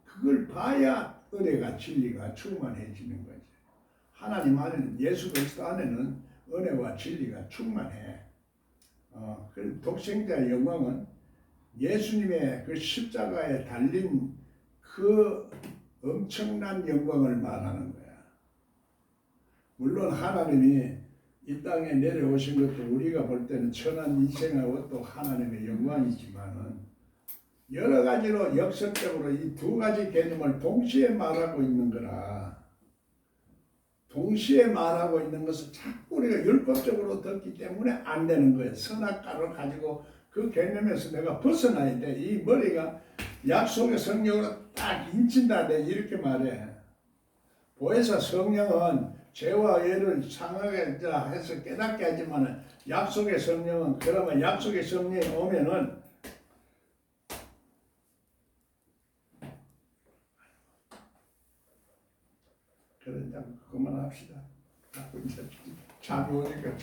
그걸 봐야 은혜가 진리가 충만해지는 거지. 하나님 안에는 예수 그리스도 안에는 은혜와 진리가 충만해. 그 독생자의 영광은 예수님의 그 십자가에 달린 그 엄청난 영광을 말하는 거야. 물론 하나님이 이 땅에 내려오신 것도 우리가 볼 때는 천한 인생하고 또 하나님의 영광이지만은 여러 가지로 역설적으로 이 두 가지 개념을 동시에 말하고 있는 거라. 동시에 말하고 있는 것을 자꾸 우리가 율법적으로 듣기 때문에 안 되는 거예요. 선악과를 가지고 그 개념에서 내가 벗어나야 돼. 이 머리가 약속의 성령으로 딱 인친다. 내가 이렇게 말해. 보혜사 성령은 죄와 의를 상하게 해서 깨닫게 하지만 약속의 성령은 그러면 약속의 성령이 오면은 그러자 그만합시다. 자꾸 이제 잠이 오니까 좋아.